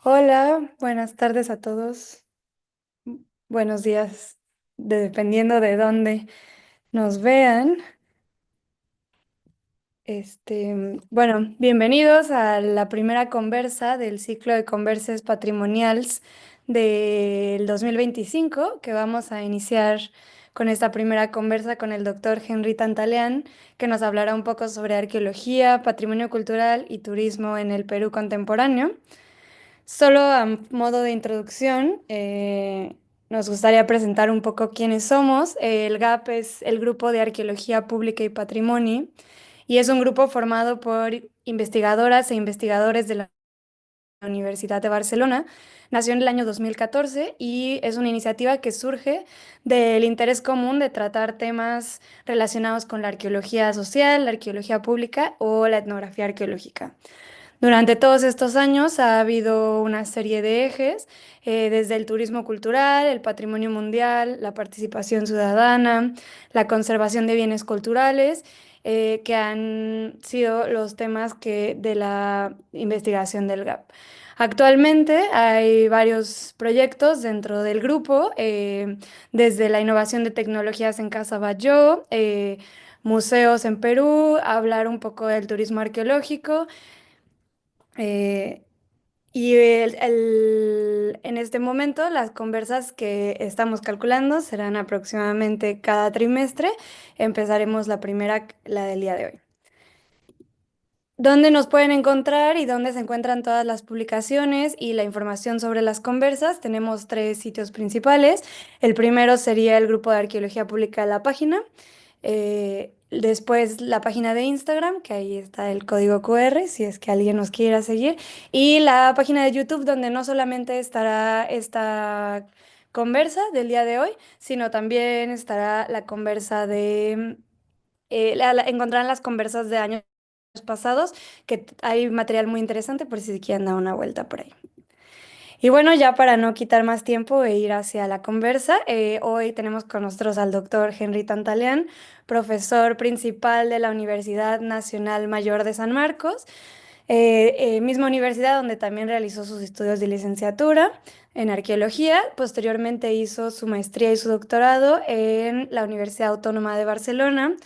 Hola, buenas tardes a todos. Buenos días, dependiendo de dónde nos vean. Bienvenidos a la primera conversa del ciclo de converses patrimoniales del 2025, que vamos a iniciar con esta primera conversa con el doctor Henry Tantalean, que nos hablará un poco sobre arqueología, patrimonio cultural y turismo en el Perú contemporáneo. Solo a modo de introducción, nos gustaría presentar un poco quiénes somos. El GAP es el Grupo de Arqueología Pública y Patrimonio y es un grupo formado por investigadoras e investigadores de la Universidad de Barcelona. Nació en el año 2014 y es una iniciativa que surge del interés común de tratar temas relacionados con la arqueología social, la arqueología pública o la etnografía arqueológica. Durante todos estos años ha habido una serie de ejes, desde el turismo cultural, el patrimonio mundial, la participación ciudadana, la conservación de bienes culturales, que han sido los temas de la investigación del GAP. Actualmente hay varios proyectos dentro del grupo, desde la innovación de tecnologías en Casa Batlló, museos en Perú, hablar un poco del turismo arqueológico. Eh, en este momento las conversas que estamos calculando serán aproximadamente cada trimestre. Empezaremos la primera, la del día de hoy. ¿Dónde nos pueden encontrar y dónde se encuentran todas las publicaciones y la información sobre las conversas? Tenemos tres sitios principales. El primero sería el grupo de arqueología pública de la página. Después la página de Instagram, que ahí está el código QR, si es que alguien nos quiera seguir. Y la página de YouTube, donde no solamente estará esta conversa del día de hoy, sino también estará la conversa de... encontrarán las conversas de años pasados, que hay material muy interesante por si quieren dar una vuelta por ahí. Y bueno, ya para no quitar más tiempo e ir hacia la conversa, hoy tenemos con nosotros al doctor Henry Tantalean, profesor principal de la Universidad Nacional Mayor de San Marcos, misma universidad donde también realizó sus estudios de licenciatura en arqueología. Posteriormente hizo su maestría y su doctorado en la Universidad Autónoma de Barcelona.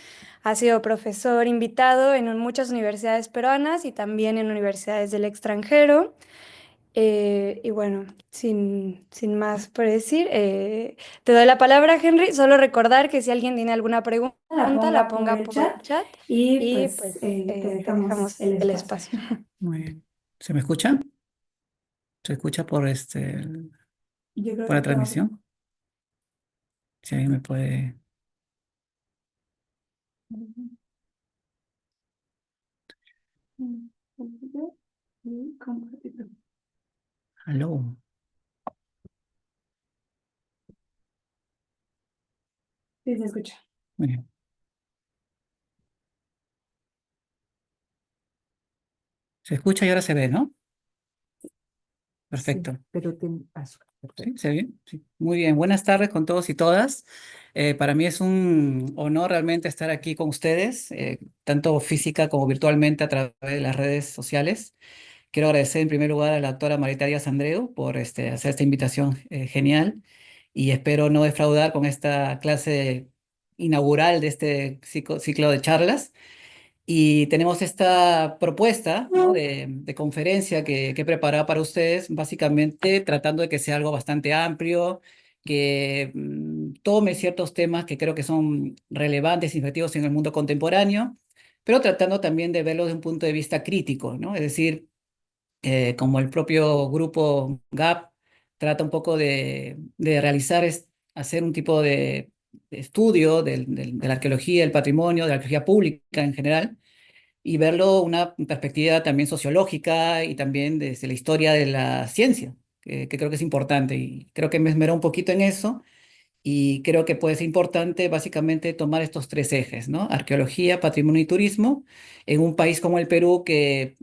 Ha sido profesor invitado en muchas universidades peruanas y también en universidades del extranjero. Y bueno, sin más por decir, te doy la palabra, Henry. Solo recordar que si alguien tiene alguna pregunta, La la ponga por ponga el por chat el chat y y pues pues te te dejamos dejamos el el espacio. espacio. Muy bien. ¿Se me escucha? ¿Se escucha por Yo creo por que la todo. transmisión? Si alguien me puede. Aló. Sí, se escucha. Muy bien. Se escucha y ahora se ve, ¿no? Sí, Perfecto. pero te paso. ¿Sí? Perfecto. ¿Se ve? Sí. Muy bien. Buenas tardes con todos y todas. Para mí es un honor realmente estar aquí con ustedes, tanto física como virtualmente a través de las redes sociales. Quiero agradecer en primer lugar a la doctora Marita Díaz Andreu por hacer esta invitación genial y espero no defraudar con esta clase inaugural de este ciclo de charlas. Y tenemos esta propuesta, ¿no?, de conferencia que he preparado para ustedes, básicamente tratando de que sea algo bastante amplio, que tome ciertos temas que creo que son relevantes y efectivos en el mundo contemporáneo, pero tratando también de verlo desde un punto de vista crítico, ¿no? Es decir, como el propio grupo GAP trata un poco de realizar, hacer un tipo de estudio de la arqueología, del patrimonio, de la arqueología pública en general, y verlo una perspectiva también sociológica y también desde la historia de la ciencia, que creo que es importante. Y creo que me esmeró un poquito en eso y creo que puede ser importante básicamente tomar estos tres ejes, ¿no? Arqueología, patrimonio y turismo, en un país como el Perú que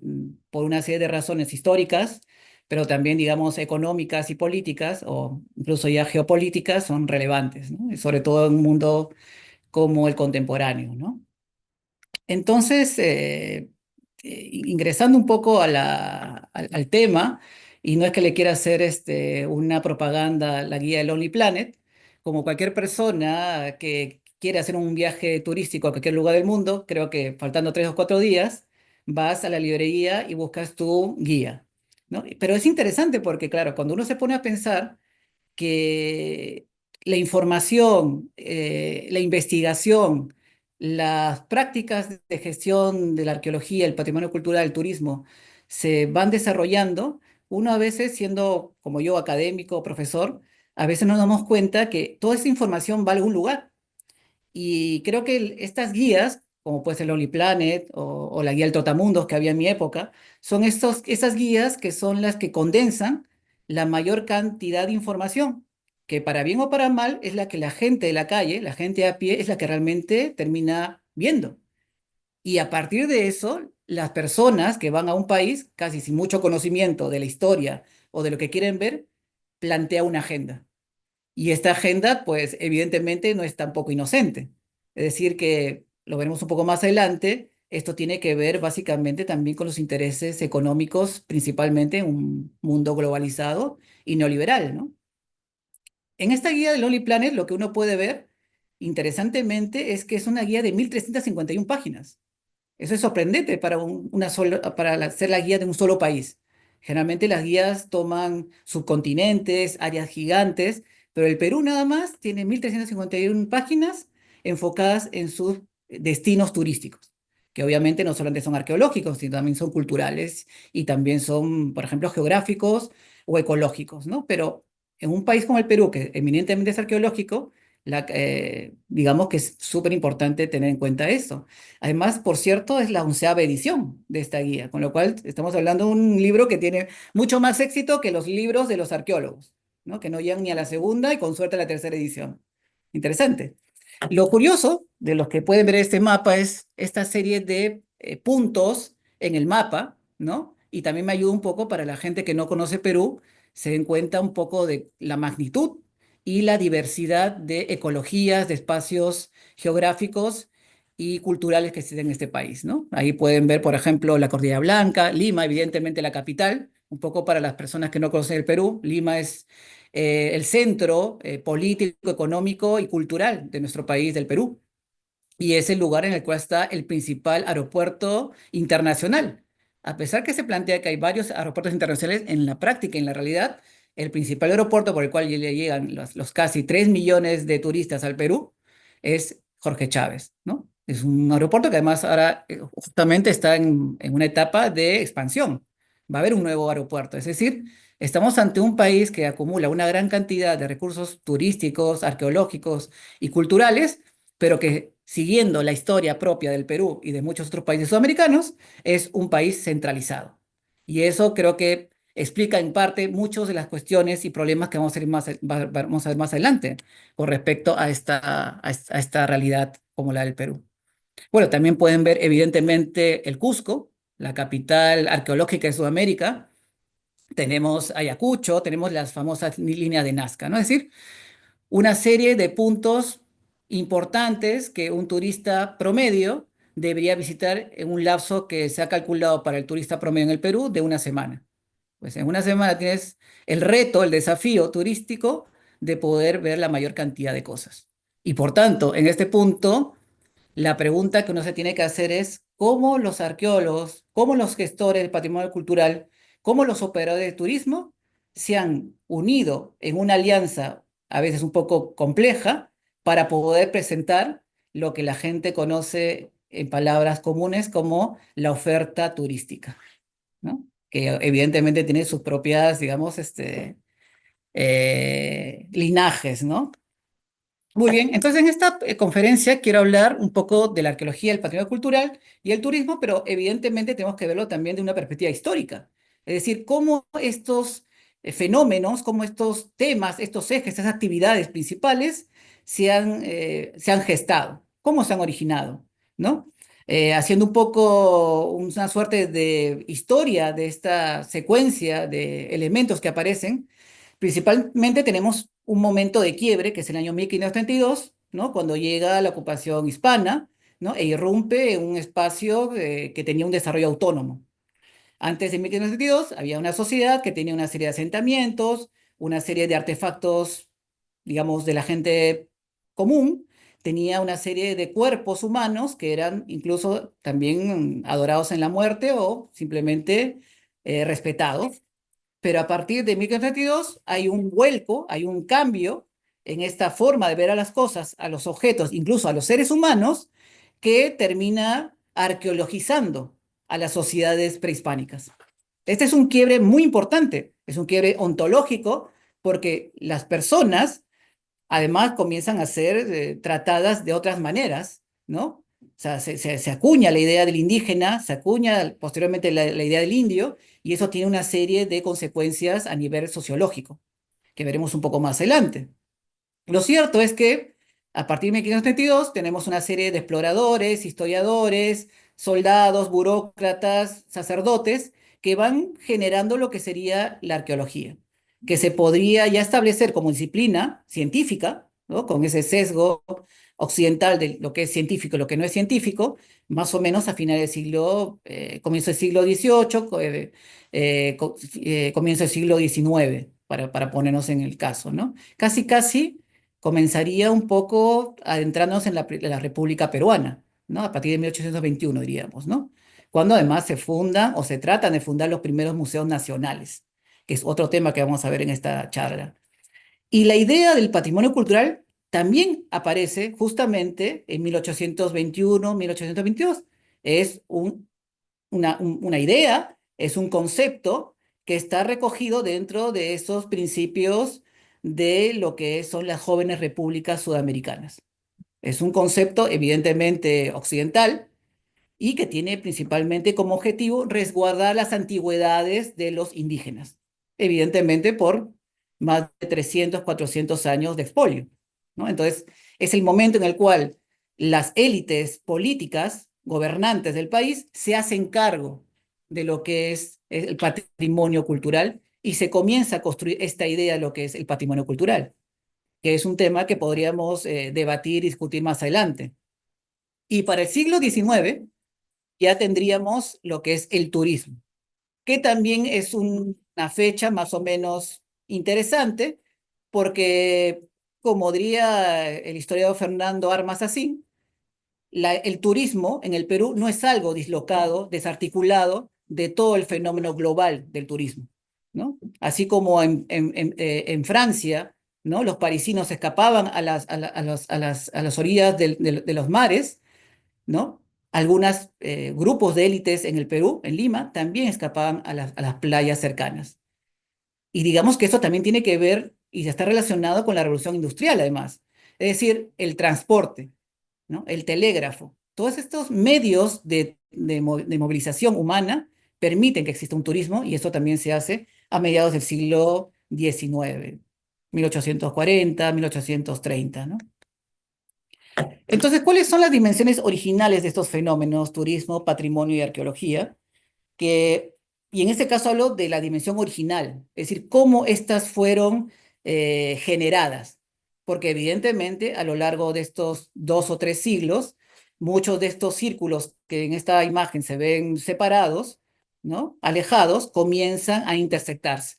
por una serie de razones históricas, pero también, digamos, económicas y políticas, o incluso ya geopolíticas, son relevantes, ¿no? Y sobre todo en un mundo como el contemporáneo, ¿no? Entonces, ingresando un poco a al tema Y no es que le quiera hacer una propaganda a la guía de Lonely Planet, como cualquier persona que quiere hacer un viaje turístico a cualquier lugar del mundo, creo que faltando 3 o 4 días, vas a la librería y buscas tu guía, ¿no? Pero es interesante porque, claro, cuando uno se pone a pensar que la información, la investigación, las prácticas de gestión de la arqueología, el patrimonio cultural, el turismo, se van desarrollando, uno a veces, siendo como yo académico, profesor, a veces no nos damos cuenta que toda esa información va a algún lugar. Y creo que estas guías, como puede ser Lonely Planet o la guía del Trotamundos que había en mi época, son esas guías que son las que condensan la mayor cantidad de información, que para bien o para mal es la que la gente de la calle, la gente a pie, es la que realmente termina viendo. Y a partir de eso, las personas que van a un país, casi sin mucho conocimiento de la historia o de lo que quieren ver, plantea una agenda. Y esta agenda, pues evidentemente no es tampoco inocente. Es decir, que lo veremos un poco más adelante, esto tiene que ver básicamente también con los intereses económicos, principalmente en un mundo globalizado y neoliberal, ¿no? En esta guía del Lonely Planet, lo que uno puede ver, interesantemente, es que es una guía de 1351 páginas. Eso es sorprendente para, hacer la guía de un solo país. Generalmente las guías toman subcontinentes, áreas gigantes, pero el Perú nada más tiene 1351 páginas enfocadas en sus destinos turísticos, que obviamente no solamente son arqueológicos, sino también son culturales y también son, por ejemplo, geográficos o ecológicos, ¿no? Pero en un país como el Perú, que eminentemente es arqueológico, digamos que es súper importante tener en cuenta eso. Además, por cierto, es la 11ª edición de esta guía, con lo cual estamos hablando de un libro que tiene mucho más éxito que los libros de los arqueólogos, ¿no? Que no llegan ni a la segunda y con suerte a la tercera edición. Interesante. Lo curioso de los que pueden ver este mapa es esta serie de puntos en el mapa, ¿no? Y también me ayuda un poco para la gente que no conoce Perú, se den cuenta un poco de la magnitud y la diversidad de ecologías, de espacios geográficos y culturales que existen en este país, ¿no? Ahí pueden ver, por ejemplo, la Cordillera Blanca, Lima, evidentemente la capital, un poco para las personas que no conocen el Perú. Lima es el centro político, económico y cultural de nuestro país, del Perú. Y es el lugar en el cual está el principal aeropuerto internacional. A pesar que se plantea que hay varios aeropuertos internacionales, en la práctica, en la realidad, el principal aeropuerto por el cual le llegan los casi 3 millones de turistas al Perú es Jorge Chávez, ¿no? Es un aeropuerto que además ahora justamente está en una etapa de expansión. Va a haber un nuevo aeropuerto, es decir, estamos ante un país que acumula una gran cantidad de recursos turísticos, arqueológicos y culturales, pero que siguiendo la historia propia del Perú y de muchos otros países sudamericanos, es un país centralizado. Y eso creo que explica en parte muchas de las cuestiones y problemas que vamos a ver más adelante con respecto a esta realidad como la del Perú. Bueno, también pueden ver evidentemente el Cusco, la capital arqueológica de Sudamérica. Tenemos Ayacucho, tenemos las famosas líneas de Nazca, ¿no? Es decir, una serie de puntos importantes que un turista promedio debería visitar en un lapso que se ha calculado para el turista promedio en el Perú de una semana. Pues en una semana tienes el reto, el desafío turístico de poder ver la mayor cantidad de cosas. Y por tanto, en este punto, la pregunta que uno se tiene que hacer es cómo los arqueólogos, cómo los gestores del patrimonio cultural, cómo los operadores de turismo se han unido en una alianza a veces un poco compleja para poder presentar lo que la gente conoce en palabras comunes como la oferta turística, ¿no? Que evidentemente tiene sus propias, digamos, linajes, ¿no? Muy bien, entonces en esta conferencia quiero hablar un poco de la arqueología, el patrimonio cultural y el turismo, pero evidentemente tenemos que verlo también de una perspectiva histórica. Es decir, cómo estos fenómenos, cómo estos temas, estos ejes, estas actividades principales se han gestado, cómo se han originado, ¿no? Haciendo un poco una suerte de historia de esta secuencia de elementos que aparecen. Principalmente tenemos un momento de quiebre, que es el año 1532, ¿no? Cuando llega la ocupación hispana, ¿no? E irrumpe en un espacio que tenía un desarrollo autónomo. Antes de 1522 había una sociedad que tenía una serie de asentamientos, una serie de artefactos, digamos, de la gente común, tenía una serie de cuerpos humanos que eran incluso también adorados en la muerte o simplemente respetados. Pero a partir de 1532 hay un vuelco, hay un cambio en esta forma de ver a las cosas, a los objetos, incluso a los seres humanos, que termina arqueologizando a las sociedades prehispánicas. Este es un quiebre muy importante, es un quiebre ontológico, porque las personas además comienzan a ser tratadas de otras maneras, ¿no? O sea, se acuña la idea del indígena, se acuña posteriormente la idea del indio, y eso tiene una serie de consecuencias a nivel sociológico, que veremos un poco más adelante. Lo cierto es que a partir de 1532 tenemos una serie de exploradores, historiadores, soldados, burócratas, sacerdotes, que van generando lo que sería la arqueología, que se podría ya establecer como disciplina científica, ¿no? Con ese sesgo occidental de lo que es científico y lo que no es científico, más o menos a finales del siglo, comienzo del siglo XVIII, comienzo del siglo XIX, para ponernos en el caso, ¿no? Casi, casi comenzaría un poco adentrándonos en la República Peruana, ¿no? A partir de 1821, diríamos, ¿no? Cuando además se fundan o se tratan de fundar los primeros museos nacionales, que es otro tema que vamos a ver en esta charla. Y la idea del patrimonio cultural también aparece justamente en 1821, 1822. Es una idea, es un concepto que está recogido dentro de esos principios de lo que son las jóvenes repúblicas sudamericanas. Es un concepto evidentemente occidental y que tiene principalmente como objetivo resguardar las antigüedades de los indígenas, evidentemente por más de 300, 400 años de expolio, ¿no? Entonces, es el momento en el cual las élites políticas, gobernantes del país, se hacen cargo de lo que es el patrimonio cultural y se comienza a construir esta idea de lo que es el patrimonio cultural, que es un tema que podríamos debatir y discutir más adelante. Y para el siglo XIX ya tendríamos lo que es el turismo, que también es una fecha más o menos interesante, porque, como diría el historiador Fernando Armas Asín, el turismo en el Perú no es algo dislocado, desarticulado de todo el fenómeno global del turismo, ¿no? Así como en Francia, ¿no? Los parisinos escapaban a las orillas de los mares, ¿no? Algunos grupos de élites en el Perú, en Lima, también escapaban a las playas cercanas. Y digamos que esto también tiene que ver y está relacionado con la revolución industrial, además. Es decir, el transporte, ¿no? El telégrafo. Todos estos medios de movilización humana permiten que exista un turismo y esto también se hace a mediados del siglo XIX, 1840, 1830, ¿no? Entonces, ¿cuáles son las dimensiones originales de estos fenómenos, turismo, patrimonio y arqueología? Y en este caso hablo de la dimensión original, es decir, cómo estas fueron generadas. Porque evidentemente a lo largo de estos 2 o 3 siglos, muchos de estos círculos que en esta imagen se ven separados, ¿no? Alejados, comienzan a intersectarse.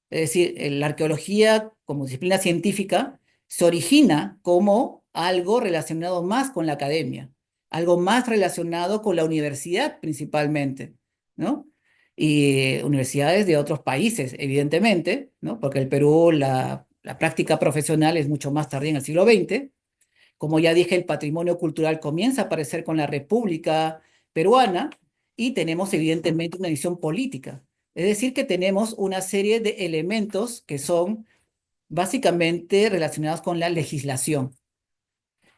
Es decir, la arqueología como disciplina científica se origina como algo relacionado más con la academia, algo más relacionado con la universidad principalmente, ¿no? Y universidades de otros países, evidentemente, ¿no? Porque el Perú, la práctica profesional es mucho más tardía en el siglo XX. Como ya dije, el patrimonio cultural comienza a aparecer con la República Peruana y tenemos evidentemente una visión política. Es decir, que tenemos una serie de elementos que son básicamente relacionados con la legislación.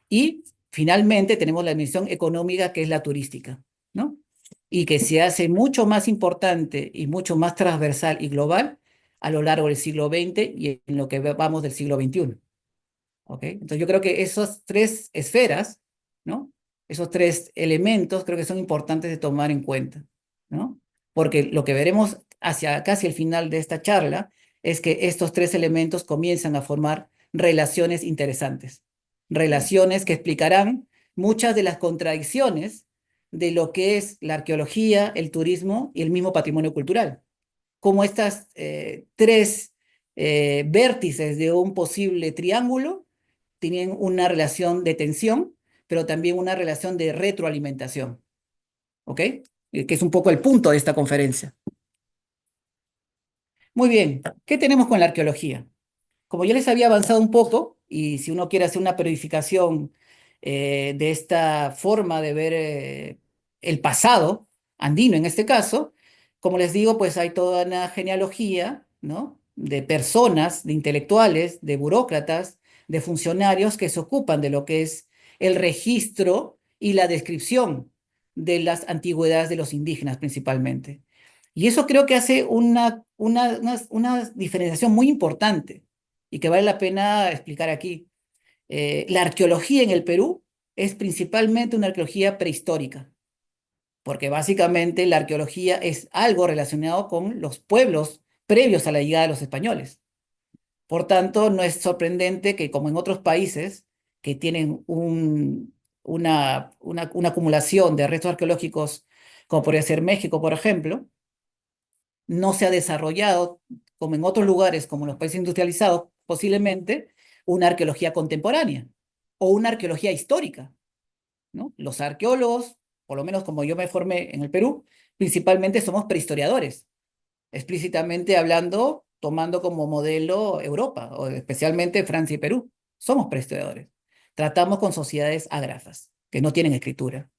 Y finalmente tenemos la dimensión económica, que es la turística, ¿no? Y que se hace mucho más importante y mucho más transversal y global a lo largo del siglo XX y en lo que vamos del siglo XXI. ¿Ok? Entonces yo creo que esas 3 esferas, ¿no? Esos 3 elementos creo que son importantes de tomar en cuenta, ¿no? Porque lo que veremos hacia casi el final de esta charla es que estos 3 elementos comienzan a formar relaciones interesantes, relaciones que explicarán muchas de las contradicciones de lo que es la arqueología, el turismo y el mismo patrimonio cultural. Como estas tres vértices de un posible triángulo tienen una relación de tensión, pero también una relación de retroalimentación. ¿Ok? Que es un poco el punto de esta conferencia. Muy bien, ¿qué tenemos con la arqueología? Como yo les había avanzado un poco, y si uno quiere hacer una periodificación de esta forma de ver el pasado andino en este caso, como les digo, pues hay toda una genealogía, ¿no? De personas, de intelectuales, de burócratas, de funcionarios que se ocupan de lo que es el registro y la descripción de las antigüedades de los indígenas principalmente. Y eso creo que hace una diferenciación muy importante y que vale la pena explicar aquí. La arqueología en el Perú es principalmente una arqueología prehistórica, porque básicamente la arqueología es algo relacionado con los pueblos previos a la llegada de los españoles. Por tanto, no es sorprendente que, como en otros países que tienen una acumulación de restos arqueológicos, como podría ser México, por ejemplo, no se ha desarrollado, como en otros lugares, como en los países industrializados, posiblemente una arqueología contemporánea o una arqueología histórica, ¿no? Los arqueólogos, por lo menos como yo me formé en el Perú, principalmente somos prehistoriadores, explícitamente hablando, tomando como modelo Europa, o especialmente Francia y Perú. Somos prehistoriadores. Tratamos con sociedades ágrafas, que no tienen escritura.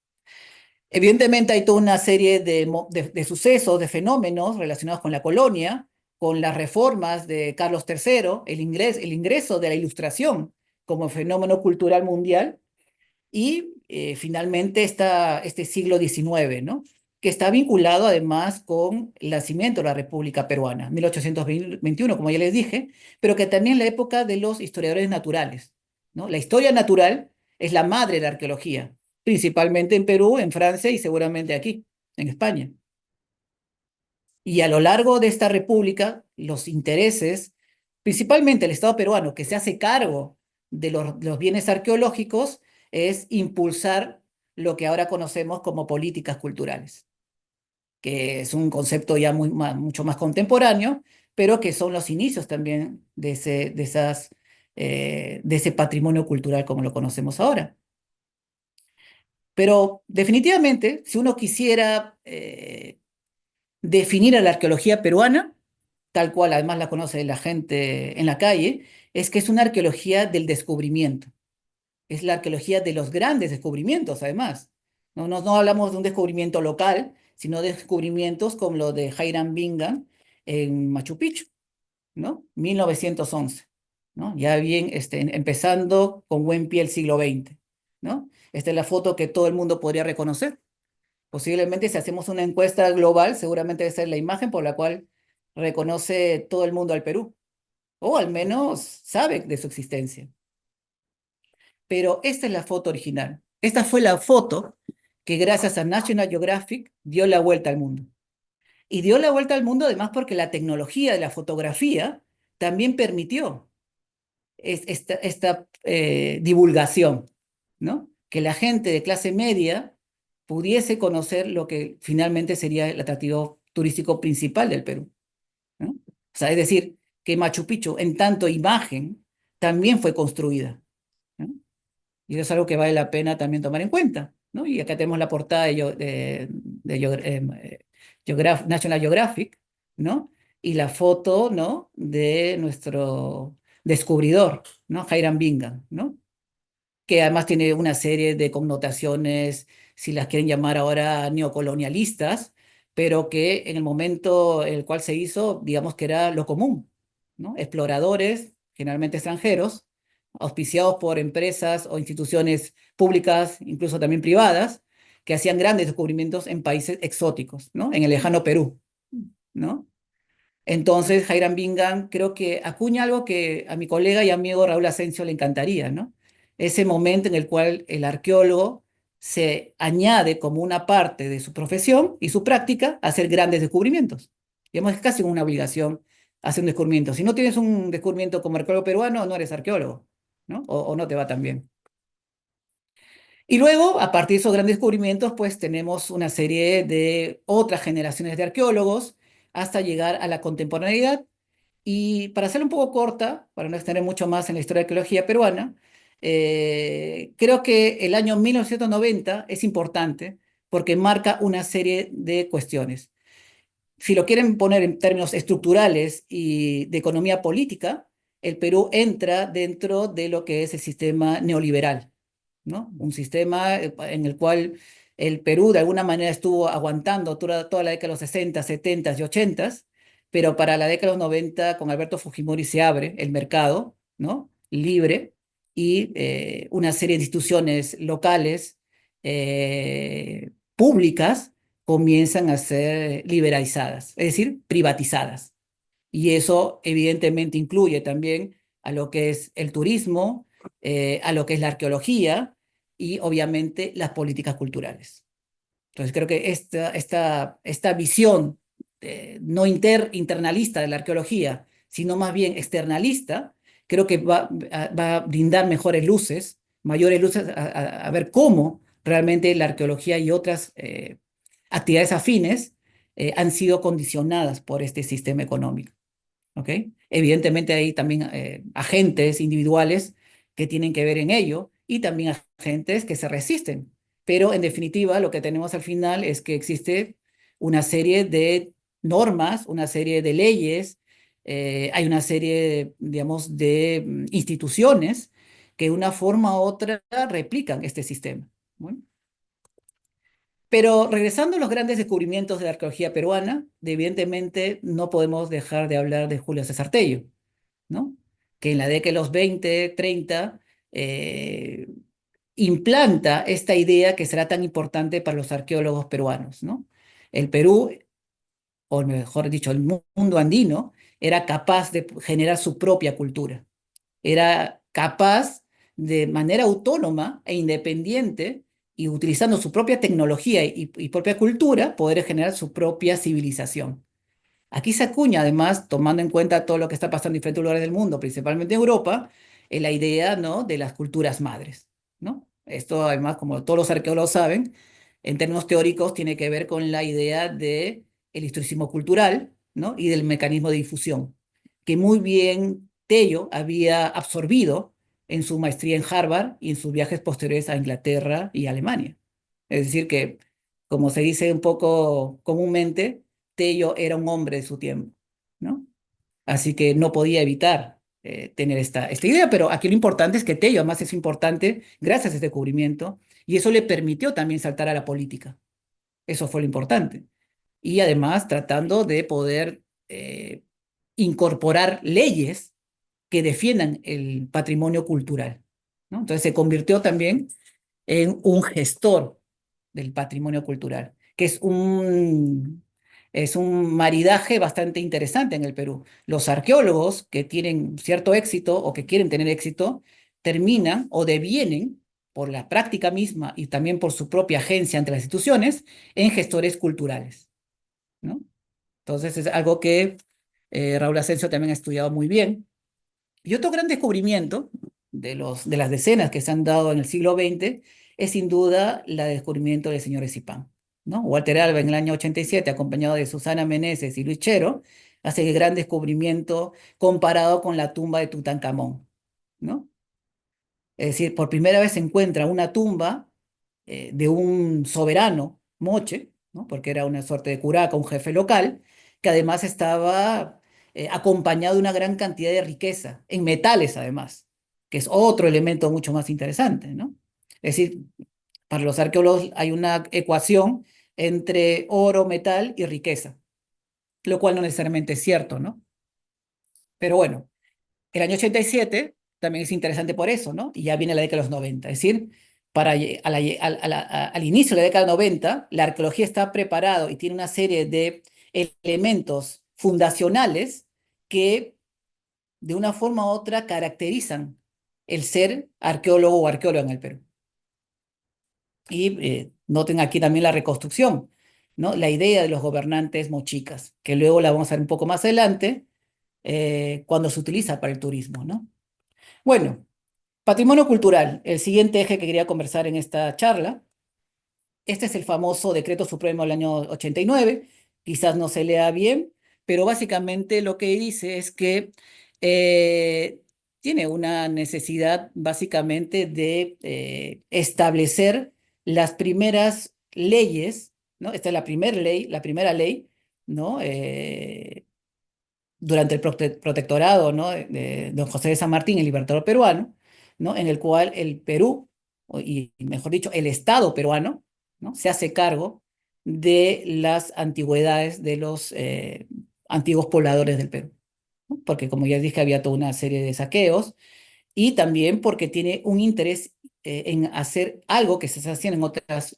Evidentemente hay toda una serie de sucesos, de fenómenos relacionados con la colonia, con las reformas de Carlos III, el ingreso de la Ilustración como fenómeno cultural mundial y finalmente este siglo XIX, ¿no? Que está vinculado además con el nacimiento de la República Peruana, 1821, como ya les dije, pero que también la época de los historiadores naturales, ¿no? La historia natural es la madre de la arqueología, principalmente en Perú, en Francia y seguramente aquí, en España. Y a lo largo de esta república, los intereses, principalmente el Estado peruano, que se hace cargo de los bienes arqueológicos, es impulsar lo que ahora conocemos como políticas culturales, que es un concepto ya mucho más contemporáneo, pero que son los inicios también de ese patrimonio cultural como lo conocemos ahora. Pero definitivamente, si uno quisiera definir a la arqueología peruana, tal cual además la conoce la gente en la calle, es que es una arqueología del descubrimiento. Es la arqueología de los grandes descubrimientos, además. No hablamos de un descubrimiento local, sino de descubrimientos como lo de Hiram Bingham en Machu Picchu, ¿no? 1911, ¿no? Ya bien, empezando con buen pie el siglo XX, ¿no? Esta es la foto que todo el mundo podría reconocer. Posiblemente si hacemos una encuesta global, seguramente debe ser la imagen por la cual reconoce todo el mundo al Perú, o al menos sabe de su existencia. Pero esta es la foto original. Esta fue la foto que gracias a National Geographic dio la vuelta al mundo. Y dio la vuelta al mundo además porque la tecnología de la fotografía también permitió esta divulgación, ¿no? Que la gente de clase media pudiese conocer lo que finalmente sería el atractivo turístico principal del Perú, ¿no? O sea, es decir, que Machu Picchu, en tanto imagen, también fue construida, ¿no? Y eso es algo que vale la pena también tomar en cuenta, ¿no? Y acá tenemos la portada de National Geographic, ¿no? Y la foto, ¿no? De nuestro descubridor, ¿no? Hiram Bingham, ¿no? Que además tiene una serie de connotaciones, si las quieren llamar ahora neocolonialistas, pero que en el momento en el cual se hizo, digamos que era lo común, ¿no? Exploradores, generalmente extranjeros, auspiciados por empresas o instituciones públicas, incluso también privadas, que hacían grandes descubrimientos en países exóticos, ¿no? En el lejano Perú, ¿no? Entonces, Hiram Bingham creo que acuña algo que a mi colega y amigo Raúl Asensio le encantaría, ¿no? Ese momento en el cual el arqueólogo se añade como una parte de su profesión y su práctica a hacer grandes descubrimientos. Digamos, es casi una obligación hacer un descubrimiento. Si no tienes un descubrimiento como arqueólogo peruano, no eres arqueólogo, ¿no? O no te va tan bien. Y luego, a partir de esos grandes descubrimientos, pues tenemos una serie de otras generaciones de arqueólogos hasta llegar a la contemporaneidad. Y para hacerlo un poco corta, para no extender mucho más en la historia de la arqueología peruana, creo que el año 1990 es importante porque marca una serie de cuestiones. Si lo quieren poner en términos estructurales y de economía política, el Perú entra dentro de lo que es el sistema neoliberal, ¿no? Un sistema en el cual el Perú de alguna manera estuvo aguantando toda la década de los 60, 70 y 80, pero para la década de los 90 con Alberto Fujimori se abre el mercado, ¿no? Libre y una serie de instituciones locales, públicas, comienzan a ser liberalizadas, es decir, privatizadas. Y eso evidentemente incluye también a lo que es el turismo, a lo que es la arqueología y obviamente las políticas culturales. Entonces creo que esta visión no internalista de la arqueología, sino más bien externalista, creo que va a brindar mejores luces, mayores luces a ver cómo realmente la arqueología y otras actividades afines han sido condicionadas por este sistema económico. ¿Ok? Evidentemente hay también agentes individuales que tienen que ver en ello y también agentes que se resisten. Pero en definitiva lo que tenemos al final es que existe una serie de normas, una serie de leyes, hay una serie, digamos, de instituciones que de una forma u otra replican este sistema. Bueno, pero regresando a los grandes descubrimientos de la arqueología peruana, evidentemente no podemos dejar de hablar de Julio César Tello, ¿no? Que en la década de los 20, 30, eh, implanta esta idea que será tan importante para los arqueólogos peruanos, ¿no? El Perú, o mejor dicho, el mundo andino, era capaz de generar su propia cultura. Era capaz de manera autónoma e independiente y utilizando su propia tecnología y propia cultura, poder generar su propia civilización. Aquí se acuña, además, tomando en cuenta todo lo que está pasando en diferentes lugares del mundo, principalmente en Europa, la idea, ¿no?, de las culturas madres, ¿no? Esto, además, como todos los arqueólogos saben, en términos teóricos, tiene que ver con la idea del historicismo cultural, ¿no?, y del mecanismo de difusión, que muy bien Tello había absorbido en su maestría en Harvard y en sus viajes posteriores a Inglaterra y Alemania. Es decir, que, como se dice un poco comúnmente, Tello era un hombre de su tiempo, ¿no? Así que no podía evitar tener esta idea, pero aquí lo importante es que Tello además es importante gracias a este descubrimiento y eso le permitió también saltar a la política. Eso fue lo importante. Y además tratando de poder incorporar leyes que defiendan el patrimonio cultural, ¿no? Entonces se convirtió también en un gestor del patrimonio cultural, que es un maridaje bastante interesante en el Perú. Los arqueólogos que tienen cierto éxito o que quieren tener éxito, terminan o devienen, por la práctica misma y también por su propia agencia ante las instituciones, en gestores culturales, ¿no? Entonces es algo que Raúl Asensio también ha estudiado muy bien. Y otro gran descubrimiento de las decenas que se han dado en el siglo XX es sin duda el descubrimiento del señor Escipán, ¿no? Walter Alba en el año 87, acompañado de Susana Meneses y Luis Chero, hace el gran descubrimiento comparado con la tumba de Tutankamón, ¿no? Es decir, por primera vez se encuentra una tumba de un soberano moche, ¿no?, porque era una suerte de curaca, un jefe local, que además estaba acompañado de una gran cantidad de riqueza, en metales además, que es otro elemento mucho más interesante, ¿no? Es decir, para los arqueólogos hay una ecuación entre oro, metal y riqueza, lo cual no necesariamente es cierto, ¿no? Pero bueno, el año 87 también es interesante por eso, ¿no? Y ya viene la década de los 90. Es decir, al inicio de la década de 90, la arqueología está preparada y tiene una serie de elementos fundacionales que de una forma u otra caracterizan el ser arqueólogo o arqueóloga en el Perú. Y noten aquí también la reconstrucción, ¿no? La idea de los gobernantes mochicas, que luego la vamos a ver un poco más adelante, cuando se utiliza para el turismo, ¿no? Bueno, Patrimonio cultural, el siguiente eje que quería conversar en esta charla. Este es el famoso Decreto Supremo del año 89, quizás no se lea bien, pero básicamente lo que dice es que eh, tiene una necesidad básicamente de establecer las primeras leyes, ¿no? Esta es la primera ley, ¿no? Durante el protectorado, ¿no? de don José de San Martín, el libertador peruano, ¿no? En el cual el Perú, y mejor dicho, el Estado peruano, ¿no? Se hace cargo de las antigüedades de los antiguos pobladores del Perú, ¿no? Porque como ya dije, había toda una serie de saqueos y también porque tiene un interés en hacer algo que se hacía en otras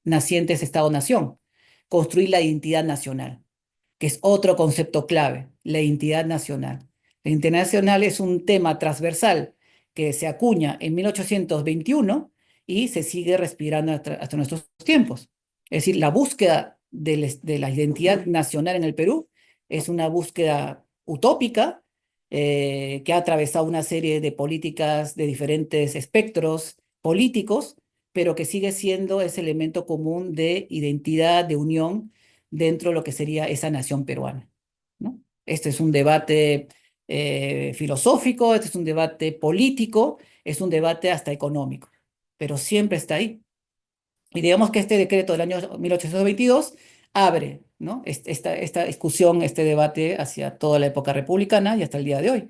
nacientes Estado-nación, construir la identidad nacional, que es otro concepto clave, la identidad nacional. La identidad nacional es un tema transversal que se acuña en 1821 y se sigue respirando hasta nuestros tiempos. Es decir, la búsqueda de la identidad nacional en el Perú es una búsqueda utópica que ha atravesado una serie de políticas de diferentes espectros políticos, pero que sigue siendo ese elemento común de identidad, de unión dentro de lo que sería esa nación peruana, ¿no? Este es un debate filosófico, este es un debate político, es un debate hasta económico, pero siempre está ahí. Y digamos que este decreto del año 1822 abre, ¿no? Esta discusión, este debate hacia toda la época republicana y hasta el día de hoy.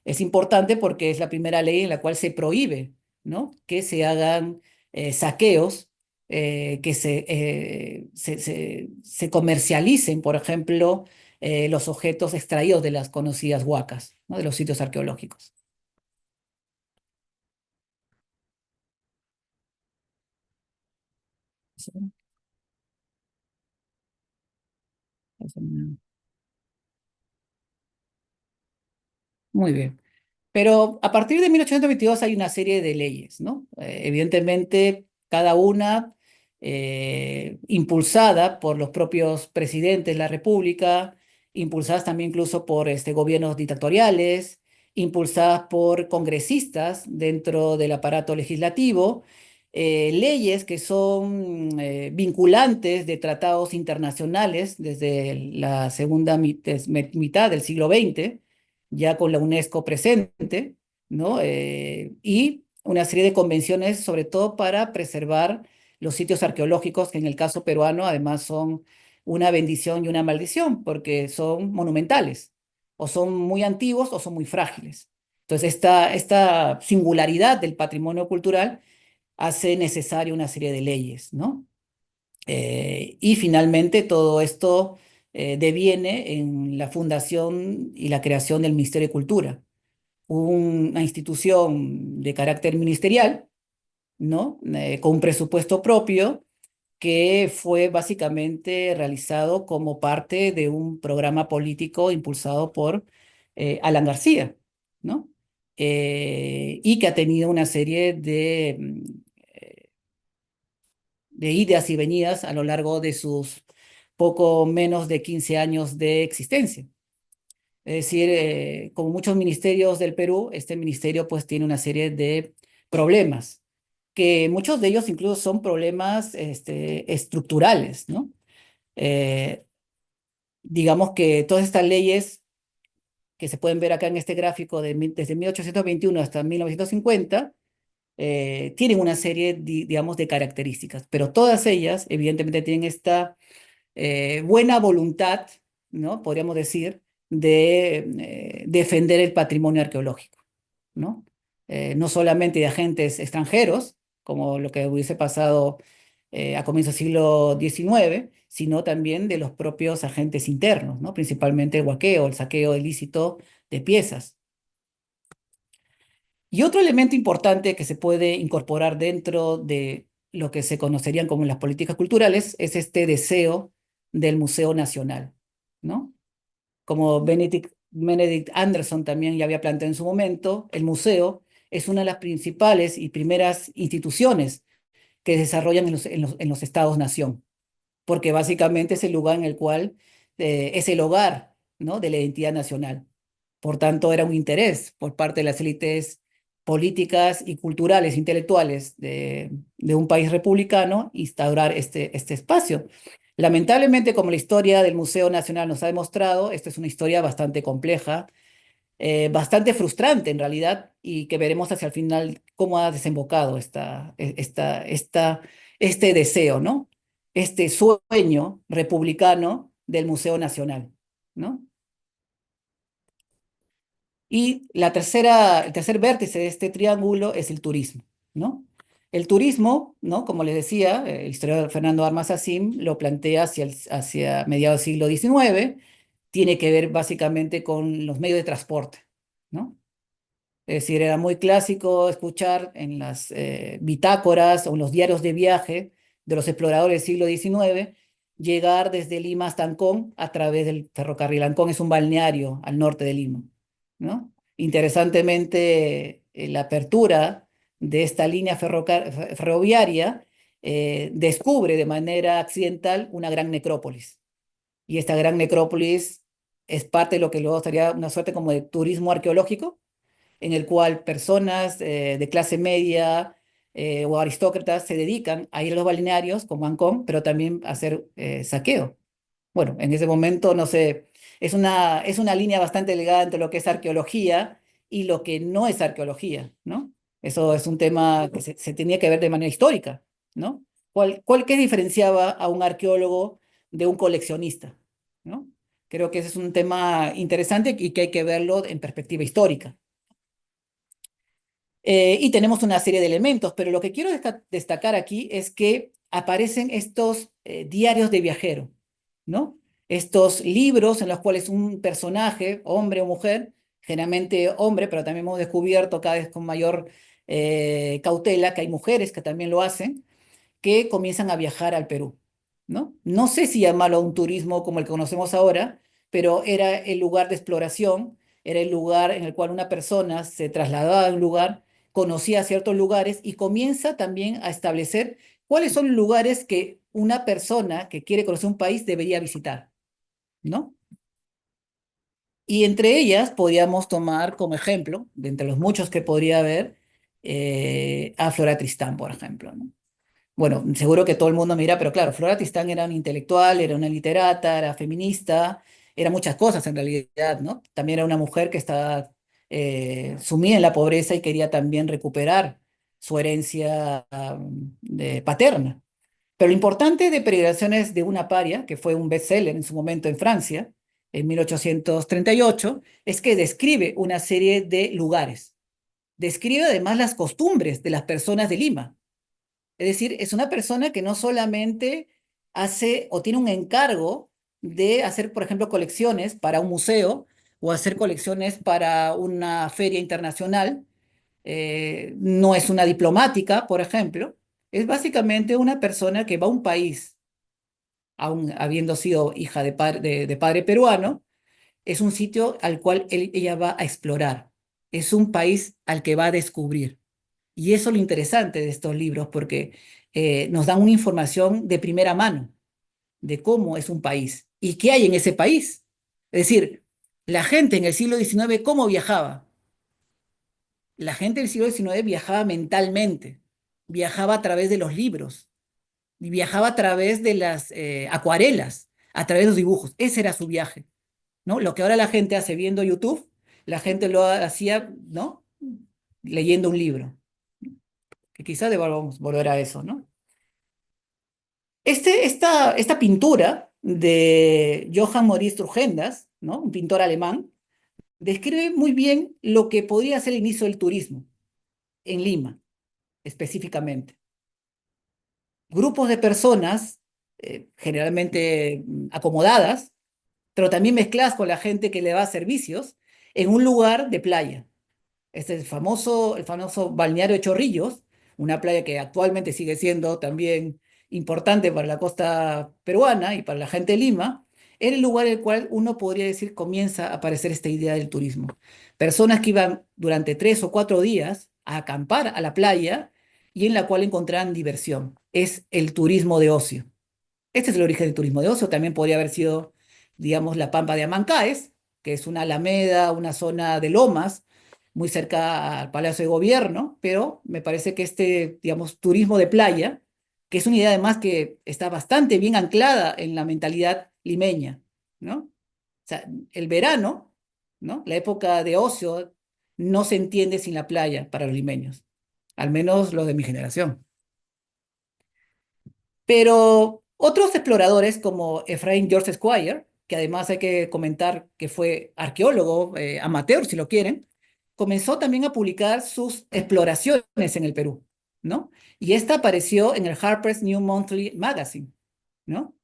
Es importante porque es la primera ley en la cual se prohíbe, ¿no? Que se hagan saqueos, que se comercialicen, por ejemplo, los objetos extraídos de las conocidas huacas, ¿no? De los sitios arqueológicos. Muy bien. Pero a partir de 1822 hay una serie de leyes, ¿no? Evidentemente, cada una impulsada por los propios presidentes de la República, impulsadas también incluso por gobiernos dictatoriales, impulsadas por congresistas dentro del aparato legislativo, leyes que son vinculantes de tratados internacionales desde la segunda mitad del siglo XX, ya con la UNESCO presente, ¿no? Y una serie de convenciones, sobre todo para preservar los sitios arqueológicos, que en el caso peruano además son una bendición y una maldición, porque son monumentales, o son muy antiguos o son muy frágiles. Entonces, esta singularidad del patrimonio cultural hace necesaria una serie de leyes, ¿no? Y finalmente todo esto deviene en la fundación y la creación del Ministerio de Cultura, una institución de carácter ministerial, ¿no? Con un presupuesto propio que fue básicamente realizado como parte de un programa político impulsado por Alan García, ¿no? Y que ha tenido una serie de idas y venidas a lo largo de sus poco menos de 15 años de existencia. Es decir, como muchos ministerios del Perú, este ministerio pues tiene una serie de problemas, que muchos de ellos incluso son problemas estructurales, ¿no? Eh, digamos que todas estas leyes que se pueden ver acá en este gráfico desde 1821 hasta 1950, tienen una serie, digamos, de características, pero todas ellas evidentemente tienen esta buena voluntad, ¿no? Podríamos decir, de defender el patrimonio arqueológico, ¿no? No solamente de agentes extranjeros, como lo que hubiese pasado a comienzos del siglo XIX, sino también de los propios agentes internos, ¿no? Principalmente el huaqueo, el saqueo ilícito de piezas. Y otro elemento importante que se puede incorporar dentro de lo que se conocerían como las políticas culturales es este deseo del Museo Nacional, ¿no? Como Benedict Anderson también ya había planteado en su momento, el museo es una de las principales y primeras instituciones que se desarrollan en los estados-nación, porque básicamente es el lugar en el cual es el hogar, ¿no? De la identidad nacional. Por tanto, era un interés por parte de las élites políticas y culturales, intelectuales de un país republicano, instaurar este espacio. Lamentablemente, como la historia del Museo Nacional nos ha demostrado, esta es una historia bastante compleja, bastante frustrante en realidad, y que veremos hacia el final cómo ha desembocado este deseo, ¿no? Este sueño republicano del Museo Nacional, ¿no? Y el tercer vértice de este triángulo es el turismo, ¿no? El turismo, ¿no? Como les decía, el historiador Fernando Armas Assim lo plantea hacia mediados del siglo XIX, tiene que ver básicamente con los medios de transporte, ¿no? Es decir, era muy clásico escuchar en las bitácoras o en los diarios de viaje de los exploradores del siglo XIX llegar desde Lima hasta Ancón a través del ferrocarril. Ancón es un balneario al norte de Lima, ¿no? Interesantemente, la apertura de esta línea ferroviaria descubre de manera accidental una gran necrópolis. Y esta gran necrópolis es parte de lo que luego sería una suerte como de turismo arqueológico, en el cual personas de clase media o aristócratas se dedican a ir a los balnearios como Ancón, pero también a hacer saqueo. Bueno, en ese momento, no sé, es una línea bastante delgada entre lo que es arqueología y lo que no es arqueología, ¿no? Eso es un tema que se tenía que ver de manera histórica, ¿no? ¿Qué diferenciaba a un arqueólogo de un coleccionista, ¿no? Creo que ese es un tema interesante y que hay que verlo en perspectiva histórica. Y tenemos una serie de elementos, pero lo que quiero destacar aquí es que aparecen estos diarios de viajero, ¿no? Estos libros en los cuales un personaje, hombre o mujer, generalmente hombre, pero también hemos descubierto cada vez con mayor cautela que hay mujeres que también lo hacen, que comienzan a viajar al Perú, ¿no? No sé si llamarlo un turismo como el que conocemos ahora, pero era el lugar de exploración, era el lugar en el cual una persona se trasladaba a un lugar, conocía ciertos lugares y comienza también a establecer cuáles son los lugares que una persona que quiere conocer un país debería visitar, ¿no? Y entre ellas podríamos tomar como ejemplo, de entre los muchos que podría haber, a Flora Tristán, por ejemplo, ¿no? Bueno, seguro que todo el mundo mira, pero claro, Flora Tristán era una intelectual, era una literata, era feminista, era muchas cosas en realidad, ¿no? También era una mujer que estaba sumida en la pobreza y quería también recuperar su herencia paterna. Pero lo importante de Peregrinaciones de una paria, que fue un bestseller en su momento en Francia, en 1838, es que describe una serie de lugares. Describe además las costumbres de las personas de Lima. Es decir, es una persona que no solamente hace o tiene un encargo de hacer, por ejemplo, colecciones para un museo o hacer colecciones para una feria internacional, no es una diplomática, por ejemplo, es básicamente una persona que va a un país, aun habiendo sido hija de padre peruano, es un sitio al cual ella va a explorar, es un país al que va a descubrir. Y eso es lo interesante de estos libros, porque nos dan una información de primera mano de cómo es un país y qué hay en ese país. Es decir, la gente en el siglo XIX, ¿cómo viajaba? La gente del siglo XIX viajaba mentalmente, viajaba a través de los libros, y viajaba a través de las acuarelas, a través de los dibujos. Ese era su viaje, ¿no? Lo que ahora la gente hace viendo YouTube, la gente lo hacía, ¿no? Leyendo un libro, que quizás debamos volver a eso, ¿no? Esta pintura de Johann Maurice Trujillo, ¿no? Un pintor alemán, describe muy bien lo que podría ser el inicio del turismo en Lima, específicamente. Grupos de personas, generalmente acomodadas, pero también mezcladas con la gente que le da servicios, en un lugar de playa. Este es el famoso balneario de Chorrillos, una playa que actualmente sigue siendo también importante para la costa peruana y para la gente de Lima, era el lugar en el cual uno podría decir comienza a aparecer esta idea del turismo. Personas que iban durante 3 o 4 días a acampar a la playa y en la cual encontraban diversión. Es el turismo de ocio. Este es el origen del turismo de ocio. También podría haber sido, digamos, la Pampa de Amancaes, que es una alameda, una zona de lomas, muy cerca al Palacio de Gobierno, pero me parece que este, digamos, turismo de playa, que es una idea además que está bastante bien anclada en la mentalidad limeña, ¿no? O sea, el verano, ¿no? La época de ocio no se entiende sin la playa para los limeños, al menos los de mi generación. Pero otros exploradores como Efraín George Squire, que además hay que comentar que fue arqueólogo, amateur si lo quieren, comenzó también a publicar sus exploraciones en el Perú, ¿no? Y esta apareció en el Harper's New Monthly Magazine, ¿no?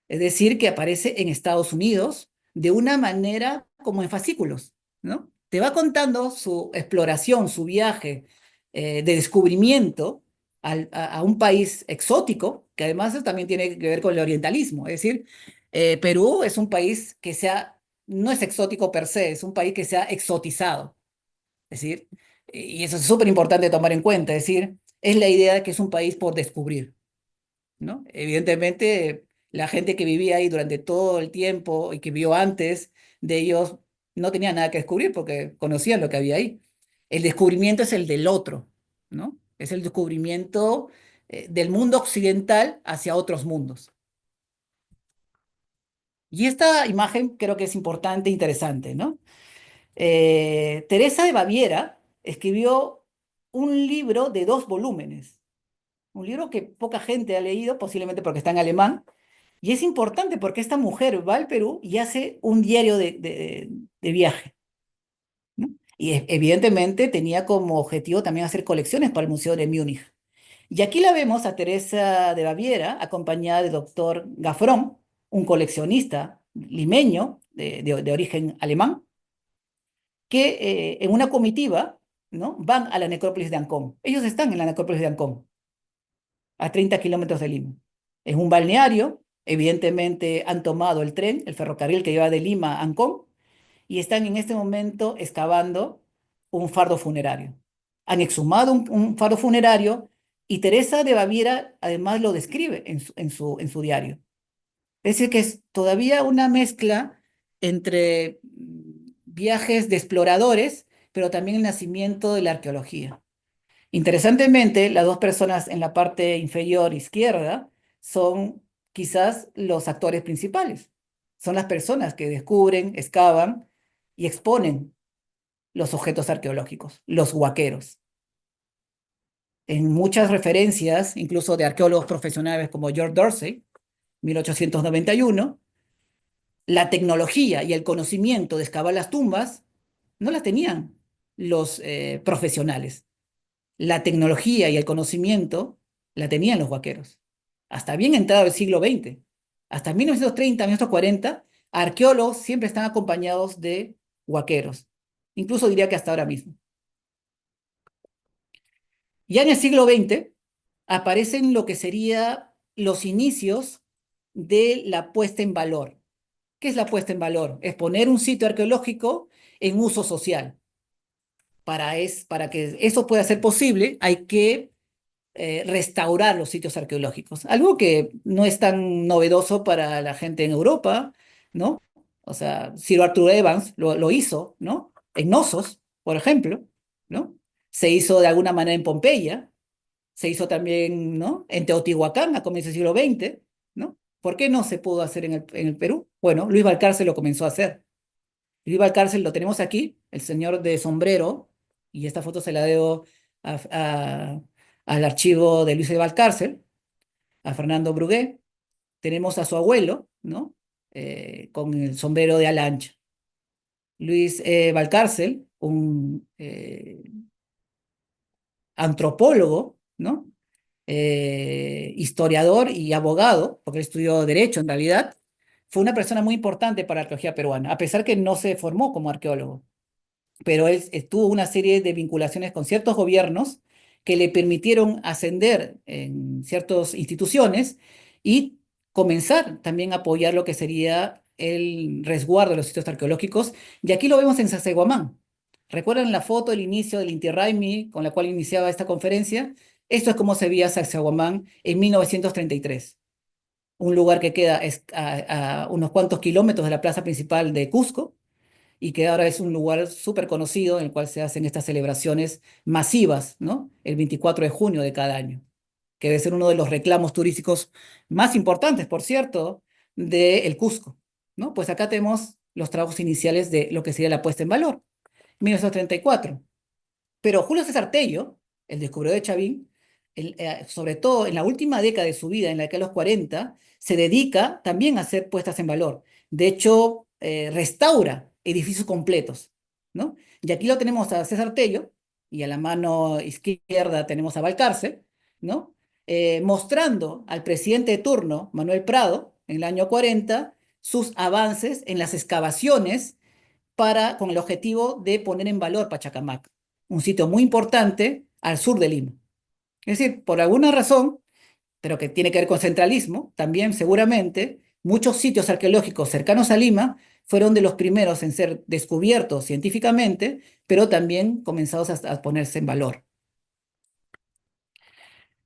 Es decir, que aparece en Estados Unidos de una manera como en fascículos, ¿no? Te va contando su exploración, su viaje de descubrimiento a un país exótico, que además eso también tiene que ver con el orientalismo. Es decir, Perú es un país que no es exótico per se, es un país que se ha exotizado. Es decir, y eso es súper importante tomar en cuenta, es decir, es la idea de que es un país por descubrir, ¿no? Evidentemente, la gente que vivía ahí durante todo el tiempo y que vivió antes de ellos no tenía nada que descubrir porque conocían lo que había ahí. El descubrimiento es el del otro, ¿no? Es el descubrimiento del mundo occidental hacia otros mundos. Y esta imagen creo que es importante e interesante, ¿no? Teresa de Baviera escribió un libro de 2 volúmenes, un libro que poca gente ha leído, posiblemente porque está en alemán. Y es importante porque esta mujer va al Perú y hace un diario de viaje, ¿no? Y evidentemente tenía como objetivo también hacer colecciones para el Museo de Múnich. Y aquí la vemos a Teresa de Baviera, acompañada del doctor Gafrón, un coleccionista limeño de origen alemán, que en una comitiva, ¿no? Van a la necrópolis de Ancón. Ellos están en la necrópolis de Ancón, a 30 kilómetros de Lima. Es un balneario, evidentemente han tomado el tren, el ferrocarril que lleva de Lima a Ancón, y están en este momento excavando un fardo funerario. Han exhumado un fardo funerario y Teresa de Baviera además lo describe en su diario. Es decir, que es todavía una mezcla entre viajes de exploradores, pero también el nacimiento de la arqueología. Interesantemente, las 2 personas en la parte inferior izquierda son quizás los actores principales. Son las personas que descubren, excavan y exponen los objetos arqueológicos, los huaqueros. En muchas referencias, incluso de arqueólogos profesionales como George Dorsey, 1891, la tecnología y el conocimiento de excavar las tumbas no las tenían los profesionales. La tecnología y el conocimiento la tenían los vaqueros. Hasta bien entrado el siglo XX, hasta 1930, 1940, arqueólogos siempre están acompañados de huaqueros. Incluso diría que hasta ahora mismo. Ya en el siglo XX aparecen lo que serían los inicios de la puesta en valor. ¿Qué es la puesta en valor? Es poner un sitio arqueológico en uso social. Para que eso pueda ser posible, hay que restaurar los sitios arqueológicos, algo que no es tan novedoso para la gente en Europa, ¿no? O sea, Sir Arthur Evans lo hizo, ¿no? En Knossos, por ejemplo, ¿no? Se hizo de alguna manera en Pompeya, se hizo también, ¿no? En Teotihuacán a comienzos del siglo XX, ¿no? ¿Por qué no se pudo hacer en el Perú? Bueno, Luis Balcarce lo comenzó a hacer. Luis Balcarce lo tenemos aquí, el señor de sombrero, y esta foto se la debo a- a- al archivo de Luis de Valcárcel, a Fernando Brugué. Tenemos a su abuelo, ¿no? Con el sombrero de ala ancha. Luis Valcárcel, un antropólogo, ¿no? Historiador y abogado, porque él estudió Derecho en realidad, fue una persona muy importante para la arqueología peruana, a pesar que no se formó como arqueólogo. Pero él tuvo una serie de vinculaciones con ciertos gobiernos que le permitieron ascender en ciertas instituciones y comenzar también a apoyar lo que sería el resguardo de los sitios arqueológicos. Y aquí lo vemos en Sacsayhuamán. ¿Recuerdan la foto del inicio del Inti Raymi con la cual iniciaba esta conferencia? Esto es como se veía Sacsayhuamán en 1933, un lugar que queda a unos cuantos kilómetros de la plaza principal de Cusco, y que ahora es un lugar súper conocido en el cual se hacen estas celebraciones masivas, ¿no? El 24 de junio de cada año, que debe ser uno de los reclamos turísticos más importantes, por cierto, del Cusco, ¿no? Pues acá tenemos los trabajos iniciales de lo que sería la puesta en valor, 1934. Pero Julio César Tello, el descubridor de Chavín, sobre todo en la última década de su vida, en la década de los 40, se dedica también a hacer puestas en valor. De hecho, restaura edificios completos, ¿no? Y aquí lo tenemos a César Tello, y a la mano izquierda tenemos a Balcarce, ¿no? Mostrando al presidente de turno, Manuel Prado, en el año 40, sus avances en las excavaciones con el objetivo de poner en valor Pachacamac, un sitio muy importante al sur de Lima. Es decir, por alguna razón, pero que tiene que ver con centralismo, también seguramente muchos sitios arqueológicos cercanos a Lima fueron de los primeros en ser descubiertos científicamente, pero también comenzados a ponerse en valor.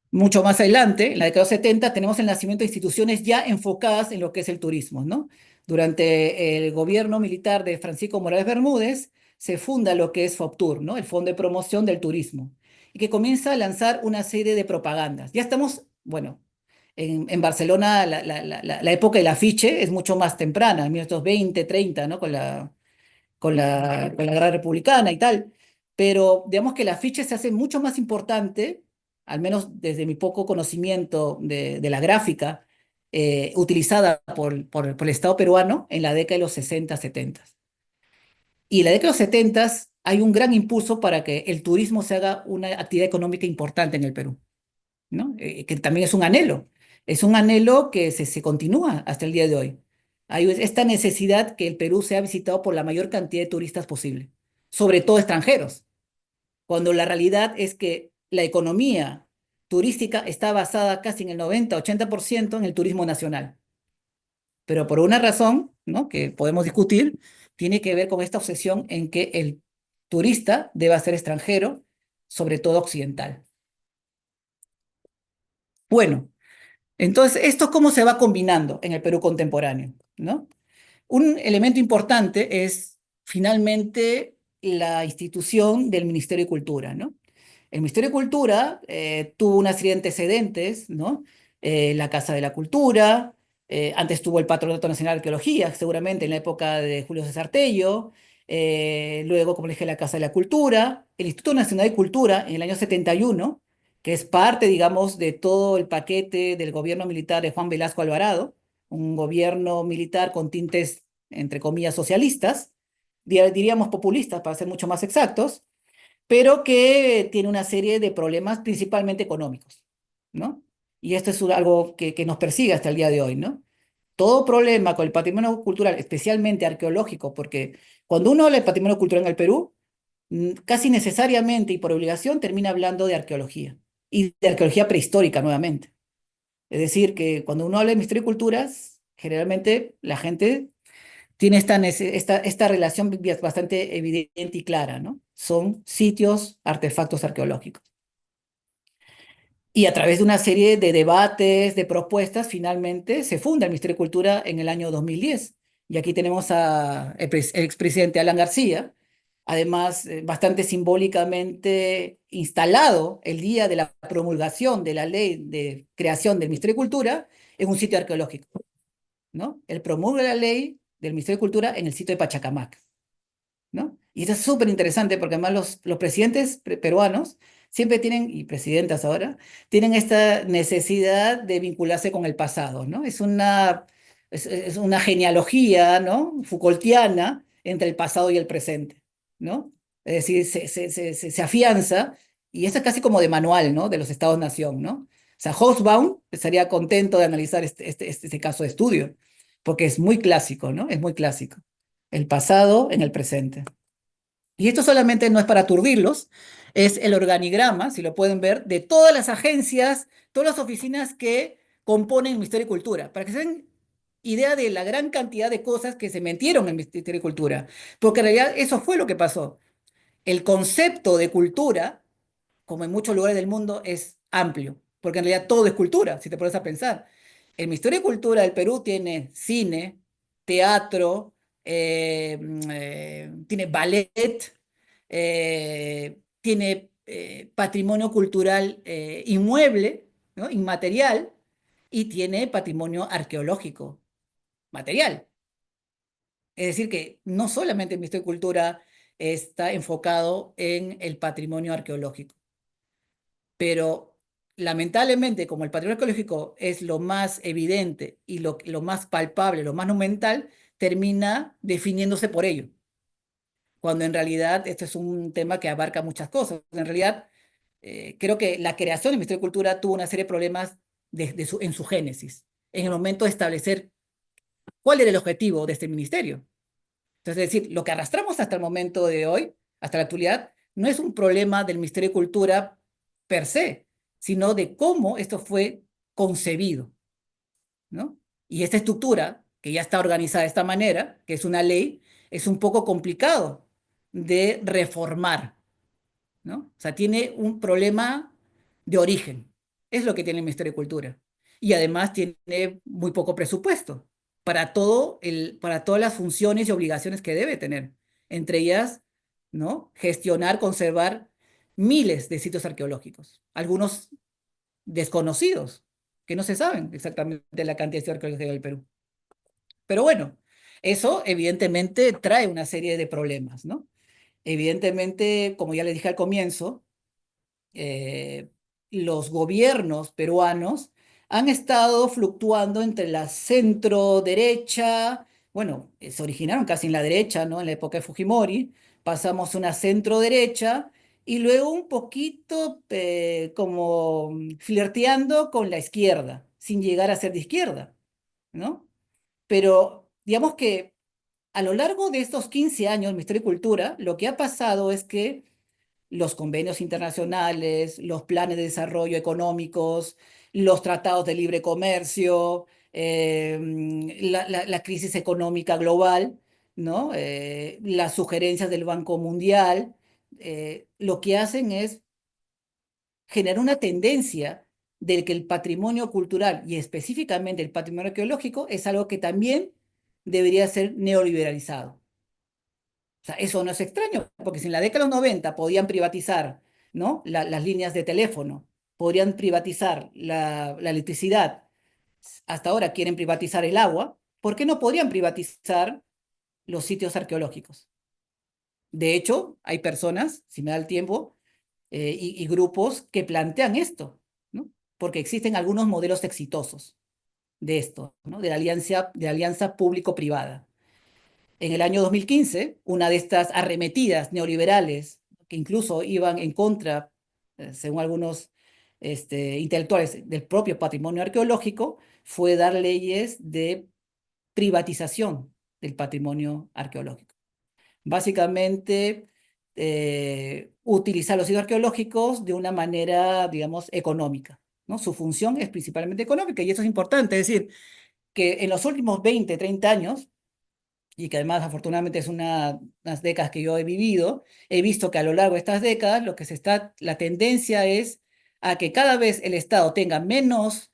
Mucho más adelante, en la década de los 70, tenemos el nacimiento de instituciones ya enfocadas en lo que es el turismo, ¿no? Durante el gobierno militar de Francisco Morales Bermúdez, se funda lo que es FOPTUR, ¿no? El Fondo de Promoción del Turismo, y que comienza a lanzar una serie de propagandas. Ya estamos, bueno, en Barcelona la época del afiche es mucho más temprana, en 1920, 30, ¿no? Con la guerra republicana y tal. Pero digamos que el afiche se hace mucho más importante, al menos desde mi poco conocimiento de la gráfica, utilizada por el Estado peruano en la década de los 60, 70. Y en la década de los 70 hay un gran impulso para que el turismo se haga una actividad económica importante en el Perú, ¿no? Que también es un anhelo que se continúa hasta el día de hoy. Hay esta necesidad que el Perú sea visitado por la mayor cantidad de turistas posible, sobre todo extranjeros, cuando la realidad es que la economía turística está basada casi en el 90-80% en el turismo nacional. Pero por una razón, ¿no? Que podemos discutir, tiene que ver con esta obsesión en que el turista deba ser extranjero, sobre todo occidental. Bueno, entonces, ¿esto cómo se va combinando en el Perú contemporáneo? ¿No? Un elemento importante es finalmente la institución del Ministerio de Cultura, ¿no? El Ministerio de Cultura tuvo una serie de antecedentes, ¿no? La Casa de la Cultura, antes tuvo el Patronato Nacional de Arqueología, seguramente en la época de Julio César Tello, luego, como le dije, la Casa de la Cultura, el Instituto Nacional de Cultura en el año 71, que es parte, digamos, de todo el paquete del gobierno militar de Juan Velasco Alvarado, un gobierno militar con tintes, entre comillas, socialistas, diríamos populistas para ser mucho más exactos, pero que tiene una serie de problemas principalmente económicos, ¿no? Y esto es algo que nos persigue hasta el día de hoy, ¿no? Todo problema con el patrimonio cultural, especialmente arqueológico, porque cuando uno habla de patrimonio cultural en el Perú, casi necesariamente y por obligación termina hablando de arqueología, y de arqueología prehistórica nuevamente. Es decir, que cuando uno habla de misterio y culturas, generalmente la gente tiene esta relación bastante evidente y clara, ¿no? Son sitios, artefactos arqueológicos. Y a través de una serie de debates, de propuestas, finalmente se funda el Ministerio de Cultura en el año 2010. Y aquí tenemos al expresidente Alan García, además bastante simbólicamente instalado el día de la promulgación de la ley de creación del Ministerio de Cultura en un sitio arqueológico, ¿no? Él promulga la ley del Ministerio de Cultura en el sitio de Pachacamac, ¿no? Y eso es súper interesante porque además los presidentes peruanos siempre tienen, y presidentas ahora, tienen esta necesidad de vincularse con el pasado, ¿no? Es una genealogía, ¿no? Foucaultiana entre el pasado y el presente, ¿no? Es decir, se afianza, y esto es casi como de manual, ¿no? De los estados-nación, ¿no? O sea, Hobsbawm estaría contento de analizar este caso de estudio, porque es muy clásico, ¿no? Es muy clásico. El pasado en el presente. Y esto solamente no es para aturdirlos, es el organigrama, si lo pueden ver, de todas las agencias, todas las oficinas que componen Ministerio de Cultura, para que se den idea de la gran cantidad de cosas que se metieron en el Ministerio de Cultura, porque en realidad eso fue lo que pasó. El concepto de cultura, como en muchos lugares del mundo, es amplio, porque en realidad todo es cultura, si te pones a pensar. El Ministerio de Cultura del Perú tiene cine, teatro, tiene ballet, tiene patrimonio cultural inmueble, ¿no? Inmaterial, y tiene patrimonio arqueológico material. Es decir, que no solamente el Ministerio de Cultura está enfocado en el patrimonio arqueológico, pero lamentablemente, como el patrimonio arqueológico es lo más evidente y lo más palpable, lo más monumental, termina definiéndose por ello, cuando en realidad esto es un tema que abarca muchas cosas. En realidad, creo que la creación del Ministerio de Cultura tuvo una serie de problemas en su génesis, en el momento de establecer cuál era el objetivo de este ministerio. Entonces, es decir, lo que arrastramos hasta el momento de hoy, hasta la actualidad, no es un problema del Ministerio de Cultura per se, sino de cómo esto fue concebido, ¿no? Y esta estructura, que ya está organizada de esta manera, que es una ley, es un poco complicado de reformar, ¿no? O sea, tiene un problema de origen. Es lo que tiene el Ministerio de Cultura. Y además tiene muy poco presupuesto para todas las funciones y obligaciones que debe tener. Entre ellas, ¿no? Gestionar, conservar miles de sitios arqueológicos, algunos desconocidos, que no se saben exactamente la cantidad de sitios arqueológicos del Perú. Pero bueno, eso evidentemente trae una serie de problemas, ¿no? Evidentemente, como ya le dije al comienzo, eh, los gobiernos peruanos han estado fluctuando entre la centro derecha, bueno, se originaron casi en la derecha, ¿no? En la época de Fujimori, pasamos a una centro derecha y luego un poquito como flirteando con la izquierda, sin llegar a ser de izquierda, ¿no? Pero digamos que a lo largo de estos 15 años, el Ministerio de Cultura, lo que ha pasado es que los convenios internacionales, los planes de desarrollo económicos, los tratados de libre comercio, la crisis económica global, ¿no? Las sugerencias del Banco Mundial, lo que hacen es generar una tendencia de que el patrimonio cultural y específicamente el patrimonio arqueológico es algo que también debería ser neoliberalizado. O sea, eso no es extraño, porque si en la década de los 90 podían privatizar, ¿no? Las líneas de teléfono, podrían privatizar la electricidad, hasta ahora quieren privatizar el agua, ¿por qué no podrían privatizar los sitios arqueológicos? De hecho, hay personas, si me da el tiempo, y grupos que plantean esto, ¿no? Porque existen algunos modelos exitosos de esto, ¿no? De la alianza público-privada. En el año 2015, una de estas arremetidas neoliberales, que incluso iban en contra, según algunos intelectuales, del propio patrimonio arqueológico, fue dar leyes de privatización del patrimonio arqueológico. Básicamente, utilizar los sitios arqueológicos de una manera, digamos, económica, ¿no? Su función es principalmente económica y eso es importante, es decir, que en los últimos 20, 30 años, y que además afortunadamente es unas décadas que yo he vivido, he visto que a lo largo de estas décadas la tendencia es a que cada vez el Estado tenga menos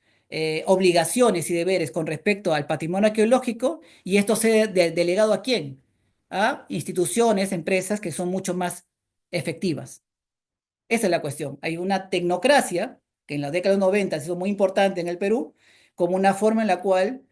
obligaciones y deberes con respecto al patrimonio arqueológico y esto sea delegado ¿a quién? A instituciones, empresas que son mucho más efectivas. Esa es la cuestión. Hay una tecnocracia que en la década de los 90 ha sido muy importante en el Perú, como una forma en la cual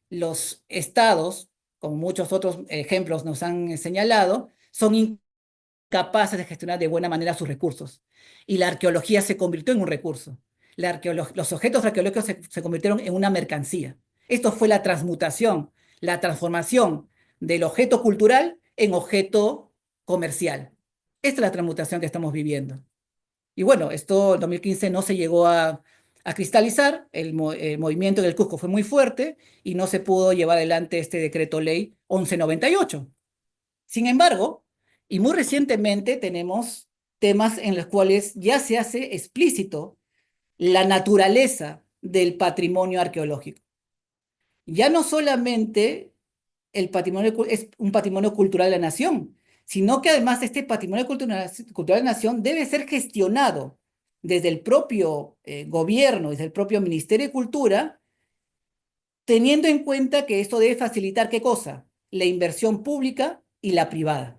los estados, como muchos otros ejemplos nos han señalado, son incapaces de gestionar de buena manera sus recursos. Y la arqueología se convirtió en un recurso. Los objetos arqueológicos se convirtieron en una mercancía. Esto fue la transmutación, la transformación del objeto cultural en objeto comercial. Esta es la transmutación que estamos viviendo. Y bueno, esto en 2015 no se llegó a cristalizar, el movimiento del Cusco fue muy fuerte y no se pudo llevar adelante este decreto ley 1198. Sin embargo, y muy recientemente tenemos temas en los cuales ya se hace explícito la naturaleza del patrimonio arqueológico. Ya no solamente el patrimonio es un patrimonio cultural de la nación, sino que además este patrimonio cultural de la nación debe ser gestionado desde el propio gobierno, desde el propio Ministerio de Cultura, teniendo en cuenta que esto debe facilitar ¿qué cosa? la inversión pública y la privada.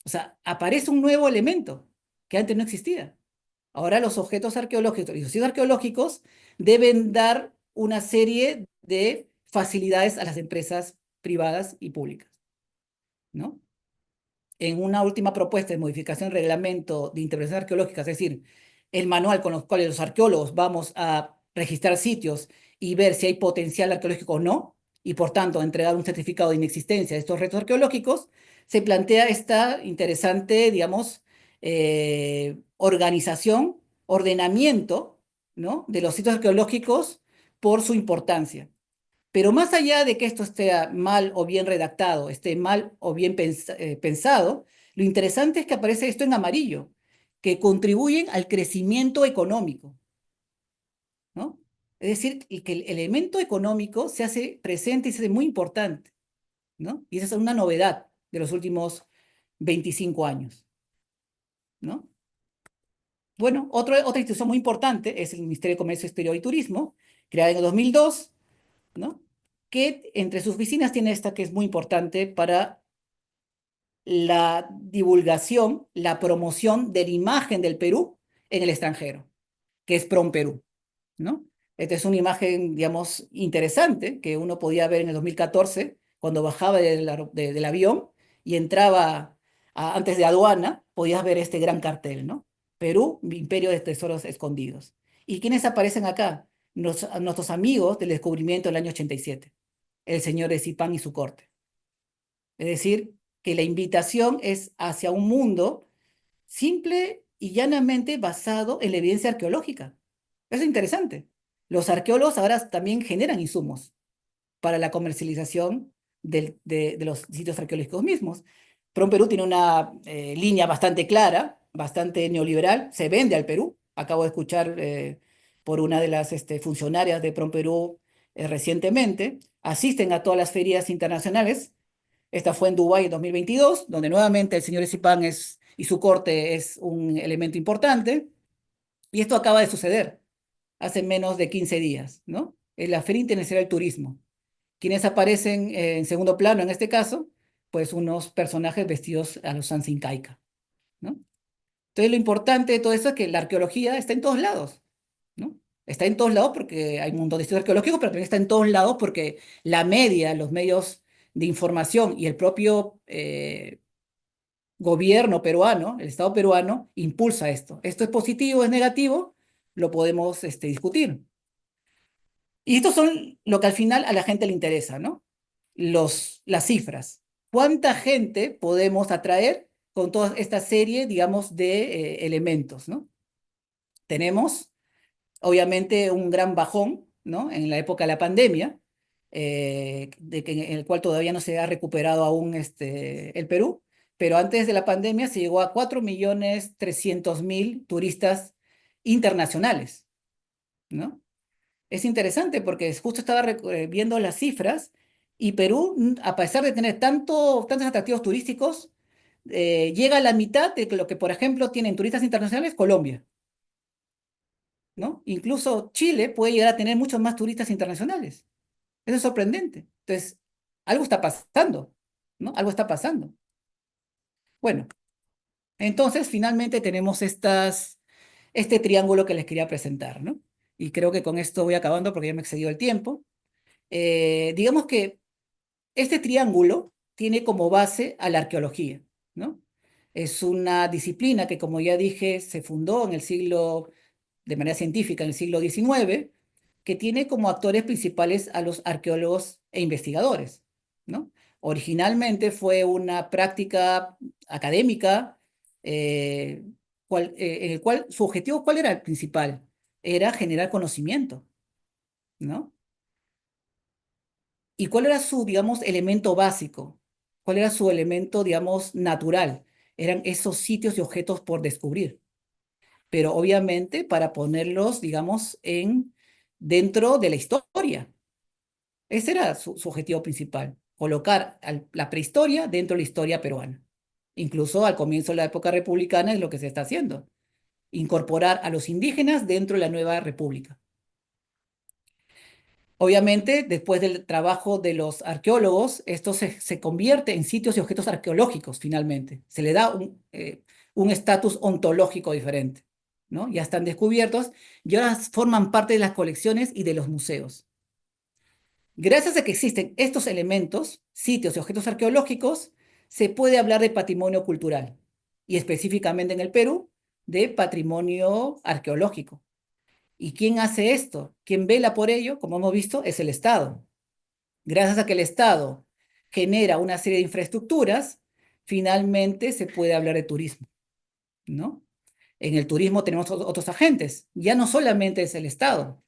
O sea, aparece un nuevo elemento que antes no existía. Ahora los objetos arqueológicos y los sitios arqueológicos deben dar una serie de facilidades a las empresas privadas y públicas, ¿no? En una última propuesta de modificación del reglamento de intervención arqueológica, es decir, el manual con los cuales los arqueólogos vamos a registrar sitios y ver si hay potencial arqueológico o no, y por tanto entregar un certificado de inexistencia de estos restos arqueológicos, se plantea esta interesante, digamos, organización, ordenamiento, ¿no?, de los sitios arqueológicos por su importancia. Pero más allá de que esto esté mal o bien redactado, esté mal o bien pensado, lo interesante es que aparece esto en amarillo, que contribuyen al crecimiento económico, ¿no? Es decir, y que el elemento económico se hace presente y se hace muy importante, ¿no? Y esa es una novedad de los últimos 25 años, ¿no? Bueno, otra institución muy importante es el Ministerio de Comercio Exterior y Turismo, creada en el 2002, ¿no?, que entre sus oficinas tiene esta que es muy importante para la divulgación, la promoción de la imagen del Perú en el extranjero, que es PROMPerú, ¿no? Esta es una imagen, digamos, interesante que uno podía ver en el 2014 cuando bajaba del avión y entraba antes de aduana, podías ver este gran cartel, ¿no? Perú, imperio de tesoros escondidos. ¿Y quiénes aparecen acá? Nuestros amigos del descubrimiento del año 87, el señor Esipán y su corte. Es decir, que la invitación es hacia un mundo simple y llanamente basado en la evidencia arqueológica. Eso es interesante. Los arqueólogos ahora también generan insumos para la comercialización de los sitios arqueológicos mismos. PROMPerú tiene una línea bastante clara, bastante neoliberal, se vende al Perú. Acabo de escuchar por una de las funcionarias de PROMPerú recientemente, asisten a todas las ferias internacionales. Esta fue en Dubái en 2022, donde nuevamente el señor Esipán y su corte es un elemento importante. Y esto acaba de suceder hace menos de 15 días, ¿no? En la Feria Internacional del Turismo. Quienes aparecen en segundo plano en este caso, pues unos personajes vestidos a los Sansa Incaica, ¿no? Entonces lo importante de todo eso es que la arqueología está en todos lados, ¿no? Está en todos lados porque hay un montón de estudios arqueológicos, pero también está en todos lados porque la media, los medios de información y el propio gobierno peruano, el Estado peruano, impulsa esto. ¿Esto es positivo, es negativo? Lo podemos discutir. Y estos son lo que al final a la gente le interesa, ¿no? Las cifras. ¿Cuánta gente podemos atraer con toda esta serie, digamos, de elementos, ¿no? Tenemos, obviamente, un gran bajón, ¿no?, en la época de la pandemia, en el cual todavía no se ha recuperado aún el Perú, pero antes de la pandemia se llegó a 4.300.000 turistas internacionales, ¿no? Es interesante porque justo estaba viendo las cifras y Perú, a pesar de tener tantos atractivos turísticos, llega a la mitad de lo que, por ejemplo, tienen turistas internacionales Colombia, ¿no? Incluso Chile puede llegar a tener muchos más turistas internacionales. Eso es sorprendente. Entonces, algo está pasando, ¿no? Algo está pasando. Bueno, entonces finalmente tenemos este triángulo que les quería presentar, ¿no? Y creo que con esto voy acabando porque ya me he excedido el tiempo. Digamos que este triángulo tiene como base a la arqueología, ¿no? Es una disciplina que, como ya dije, se fundó de manera científica en el siglo XIX, que tiene como actores principales a los arqueólogos e investigadores, ¿no? Originalmente fue una práctica académica en el cual su objetivo, ¿cuál era el principal? Era generar conocimiento, ¿no? ¿Y cuál era su, digamos, elemento básico? ¿Cuál era su elemento, digamos, natural? Eran esos sitios y objetos por descubrir, pero obviamente para ponerlos, digamos, dentro de la historia. Ese era su objetivo principal, colocar la prehistoria dentro de la historia peruana. Incluso al comienzo de la época republicana es lo que se está haciendo, incorporar a los indígenas dentro de la nueva república. Obviamente, después del trabajo de los arqueólogos, esto se convierte en sitios y objetos arqueológicos finalmente. Se le da un estatus ontológico diferente, ¿no? Ya están descubiertos y ahora forman parte de las colecciones y de los museos. Gracias a que existen estos elementos, sitios y objetos arqueológicos, se puede hablar de patrimonio cultural y específicamente en el Perú, de patrimonio arqueológico. ¿Y quién hace esto? ¿Quién vela por ello? Como hemos visto, es el Estado. Gracias a que el Estado genera una serie de infraestructuras, finalmente se puede hablar de turismo, ¿no? En el turismo tenemos otros agentes, ya no solamente es el Estado,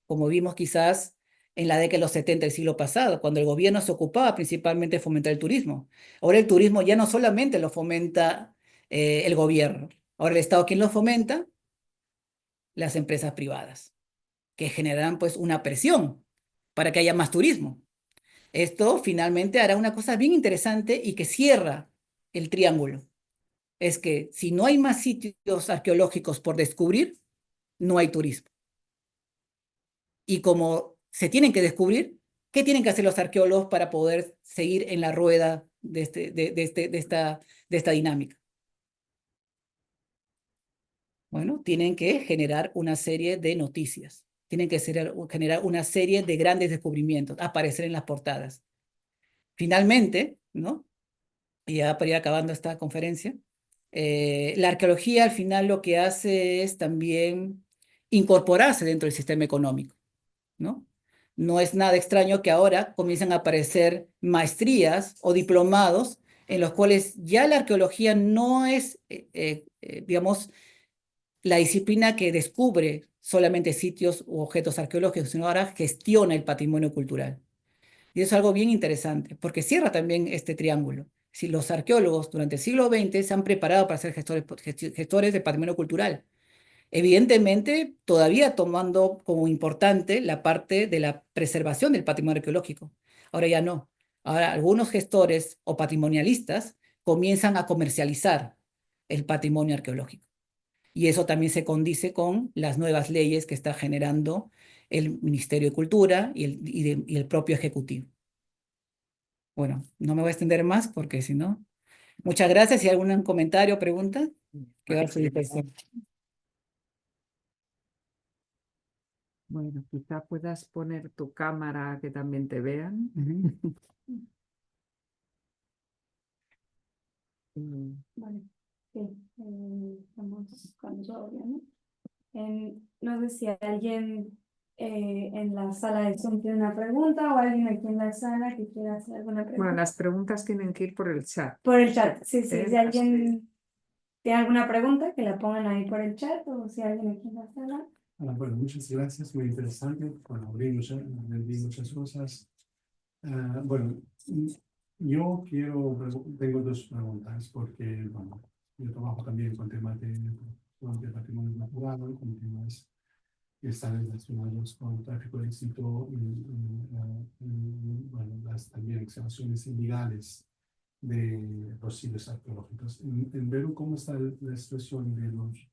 como vimos quizás en la década de los 70 del siglo pasado, cuando el gobierno se ocupaba principalmente de fomentar el turismo. Ahora el turismo ya no solamente lo fomenta el gobierno, ahora el Estado, ¿quién lo fomenta? Las empresas privadas, que generarán pues una presión para que haya más turismo. Esto finalmente hará una cosa bien interesante y que cierra el triángulo. Es que si no hay más sitios arqueológicos por descubrir, no hay turismo. Y como se tienen que descubrir, ¿qué tienen que hacer los arqueólogos para poder seguir en la rueda de esta dinámica? Bueno, tienen que generar una serie de noticias, tienen que generar una serie de grandes descubrimientos, aparecer en las portadas. Finalmente, ¿no? Y ya para ir acabando esta conferencia, la arqueología al final lo que hace es también incorporarse dentro del sistema económico, ¿no? No es nada extraño que ahora comiencen a aparecer maestrías o diplomados en los cuales ya la arqueología no es, digamos, la disciplina que descubre solamente sitios u objetos arqueológicos, sino ahora gestiona el patrimonio cultural. Y eso es algo bien interesante, porque cierra también este triángulo. Si los arqueólogos durante el siglo XX se han preparado para ser gestores de patrimonio cultural, evidentemente todavía tomando como importante la parte de la preservación del patrimonio arqueológico. Ahora ya no. Ahora algunos gestores o patrimonialistas comienzan a comercializar el patrimonio arqueológico. Y eso también se condice con las nuevas leyes que está generando el Ministerio de Cultura y el propio Ejecutivo. Bueno, no me voy a extender más porque si no... Muchas gracias. Si hay algún comentario o pregunta, quedo a su disposición. Bueno, quizá puedas poner tu cámara que también te vean. Ujú. Vale, sí, estamos con Claudia, ¿no? No sé si alguien en la sala de Zoom tiene una pregunta o alguien aquí en la sala que quiera hacer alguna Bueno, pregunta. las preguntas tienen que ir por el chat. Por el chat, sí, sí, si Así. alguien tiene alguna pregunta, que la pongan ahí por el chat o si alguien aquí en la sala. Bueno, muchas gracias, muy interesante. Bueno, aprendí muchas cosas. Bueno, yo tengo dos preguntas, porque bueno, yo trabajo también con temas de patrimonio natural, con temas que están relacionados con tráfico ilícito bueno, también excavaciones ilegales de los sitios arqueológicos. En Perú, ¿cómo está la situación de los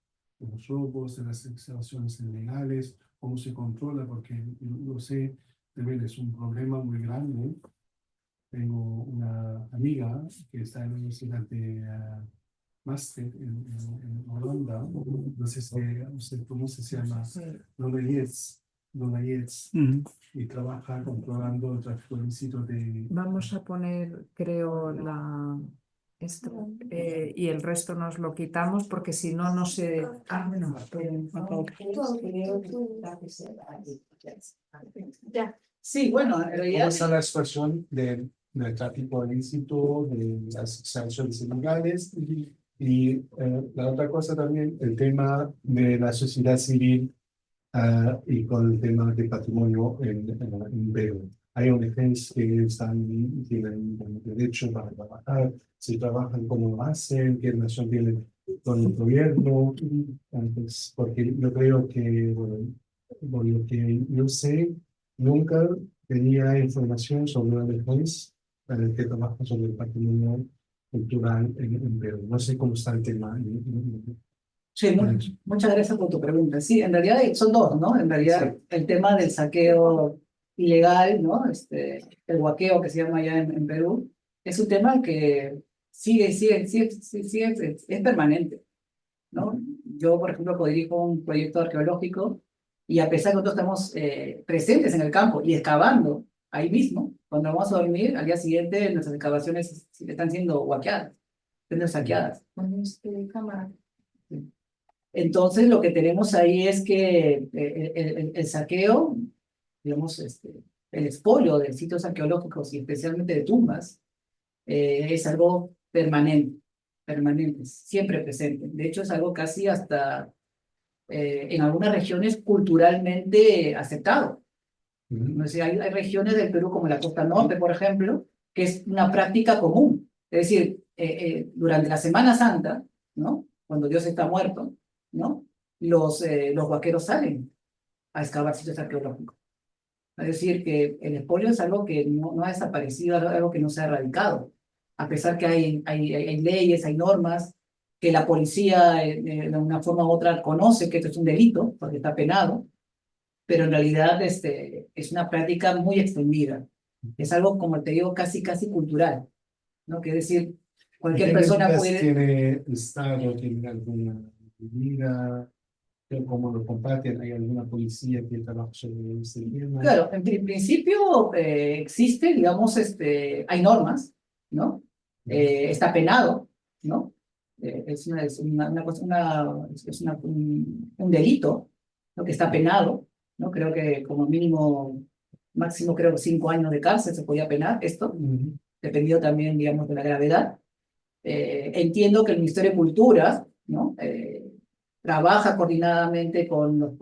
robos, de las excavaciones ilegales? ¿Cómo se controla? Porque lo sé, también es un problema muy grande. Tengo una amiga que está en la Universidad de Maastricht en Holanda. No sé si usted conoce, se llama Lola Yates. Y trabaja controlando el tráfico ilícito de... Vamos a poner, creo, esto y el resto nos lo quitamos porque si no, no se... Ah, bueno, esperen. Ya. Sí, bueno, en ¿Cómo realidad... está la situación del tráfico ilícito, de las sanciones ilegales? Y la otra cosa también, el tema de la sociedad civil y con el tema de patrimonio en Perú. Hay ONGs que tienen derecho para trabajar, si trabajan como lo hacen, qué relación tienen con el gobierno. Entonces, porque yo creo que, bueno, por lo que yo sé, nunca tenía información sobre ONGs que trabajan sobre el patrimonio cultural en Perú. No sé cómo está el tema. Sí, muchas gracias por tu pregunta. Sí, en realidad son dos, ¿no? En realidad Sí. el tema del saqueo ilegal, ¿no? El huaqueo que se llama allá en Perú, es un tema que es permanente, ¿no? Yo, por ejemplo, dirijo un proyecto arqueológico y a pesar de que nosotros estamos presentes en el campo y excavando ahí mismo, cuando vamos a dormir, al día siguiente nuestras excavaciones están siendo huaqueadas, siendo saqueadas. Cámara. Entonces, lo que tenemos ahí es que el saqueo, digamos, el expolio de sitios arqueológicos y especialmente de tumbas, es algo permanente, siempre presente. De hecho, es algo casi hasta en algunas regiones culturalmente aceptado. No sé, hay regiones del Perú, como la costa norte, por ejemplo, que es una práctica común. Es decir, durante la Semana Santa, ¿no? Cuando Dios está muerto, ¿no? Los huaqueros salen a excavar sitios arqueológicos. Es decir, que el expolio es algo que no ha desaparecido, algo que no se ha erradicado. A pesar que hay leyes, hay normas, que la policía de una forma u otra conoce que esto es un delito, porque está penado, pero en realidad es una práctica muy extendida. Es algo, como te digo, casi cultural, ¿no? Que es decir, cualquier persona puede... ¿Tiene el Estado, tiene alguna medida? ¿Cómo lo combaten? ¿Hay alguna policía que trabaja sobre este tema? Claro, en principio existe, digamos, hay normas, ¿no? Está penado, ¿no? Es un delito, lo que está penado, ¿no? Creo que como mínimo, máximo creo que 5 años de cárcel se podía penar esto, dependiendo también, digamos, de la gravedad. Entiendo que el Ministerio de Cultura, ¿no? Trabaja coordinadamente con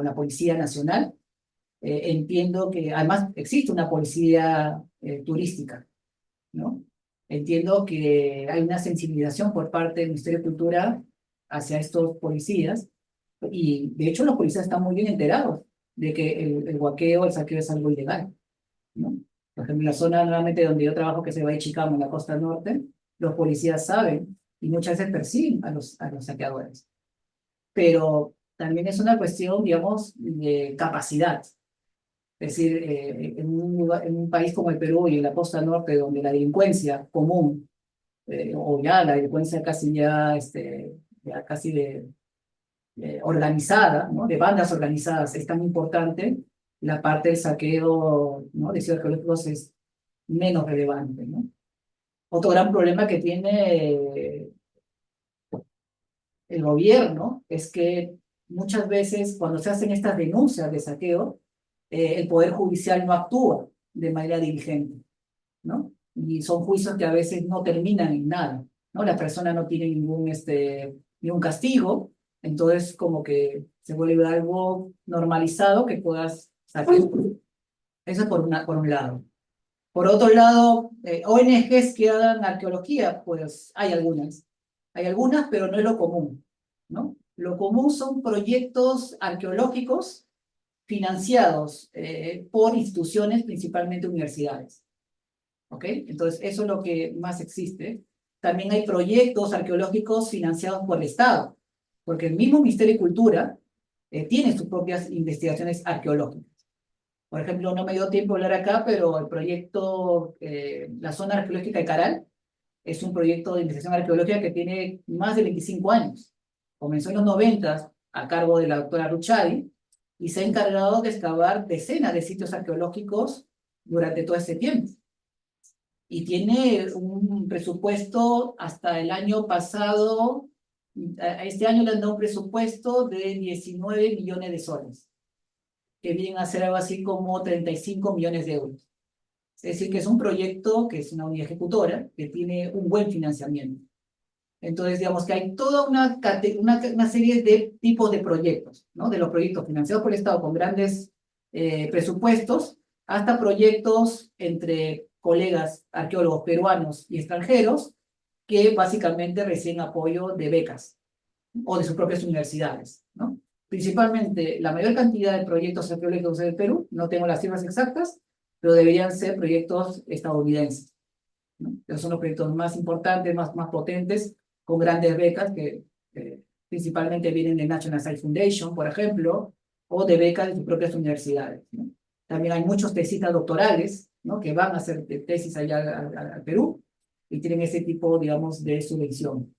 la Policía Nacional. Entiendo que además existe una policía turística, ¿no? Entiendo que hay una sensibilización por parte del Ministerio de Cultura hacia estos policías y de hecho los policías están muy bien enterados de que el huaqueo, el saqueo es algo ilegal, ¿no? Por ejemplo, en la zona nuevamente donde yo trabajo, que se va de Chicamo, en la costa norte, los policías saben y muchas veces persiguen a los saqueadores. Pero también es una cuestión, digamos, de capacidad. Es decir, en un país como el Perú y en la costa norte, donde la delincuencia común, o ya la delincuencia casi ya casi organizada, ¿no? De bandas organizadas, es tan importante, la parte del saqueo, ¿no? De sitios arqueológicos es menos relevante, ¿no? Otro gran problema que tiene el gobierno es que muchas veces cuando se hacen estas denuncias de saqueo, el Poder Judicial no actúa de manera diligente, ¿no? Y son juicios que a veces no terminan en nada, ¿no? La persona no tiene ningún castigo, entonces como que se vuelve algo normalizado que puedas sacar. Eso por un lado. Por otro lado, ONGs que hagan arqueología, pues hay algunas, pero no es lo común, ¿no? Lo común son proyectos arqueológicos financiados por instituciones, principalmente universidades. ¿Ok? Entonces, eso es lo que más existe. También hay proyectos arqueológicos financiados por el Estado, porque el mismo Ministerio de Cultura tiene sus propias investigaciones arqueológicas. Por ejemplo, no me dio tiempo de hablar acá, pero el proyecto, la zona arqueológica de Caral, es un proyecto de investigación arqueológica que tiene más de 25 años. Comenzó en los 90 a cargo de la doctora Ruchadi, y se ha encargado de excavar decenas de sitios arqueológicos durante todo este tiempo. Y tiene un presupuesto hasta el año pasado, este año le han dado un presupuesto de 19 millones de soles, que vienen a ser algo así como 35 millones de euros. Es decir, que es un proyecto que es una unidad ejecutora, que tiene un buen financiamiento. Entonces, digamos que hay toda una serie de tipos de proyectos, ¿no? De los proyectos financiados por el Estado con grandes presupuestos, hasta proyectos entre colegas arqueólogos peruanos y extranjeros que básicamente reciben apoyo de becas o de sus propias universidades, ¿no? Principalmente, la mayor cantidad de proyectos arqueológicos en el Perú, no tengo las cifras exactas, pero deberían ser proyectos estadounidenses, ¿no? Esos son los proyectos más importantes, más potentes, con grandes becas que principalmente vienen de National Science Foundation, por ejemplo, o de becas de sus propias universidades, ¿no? También hay muchos tesistas doctorales, ¿no? Que van a hacer tesis allá al Perú y tienen ese tipo, digamos, de subvención.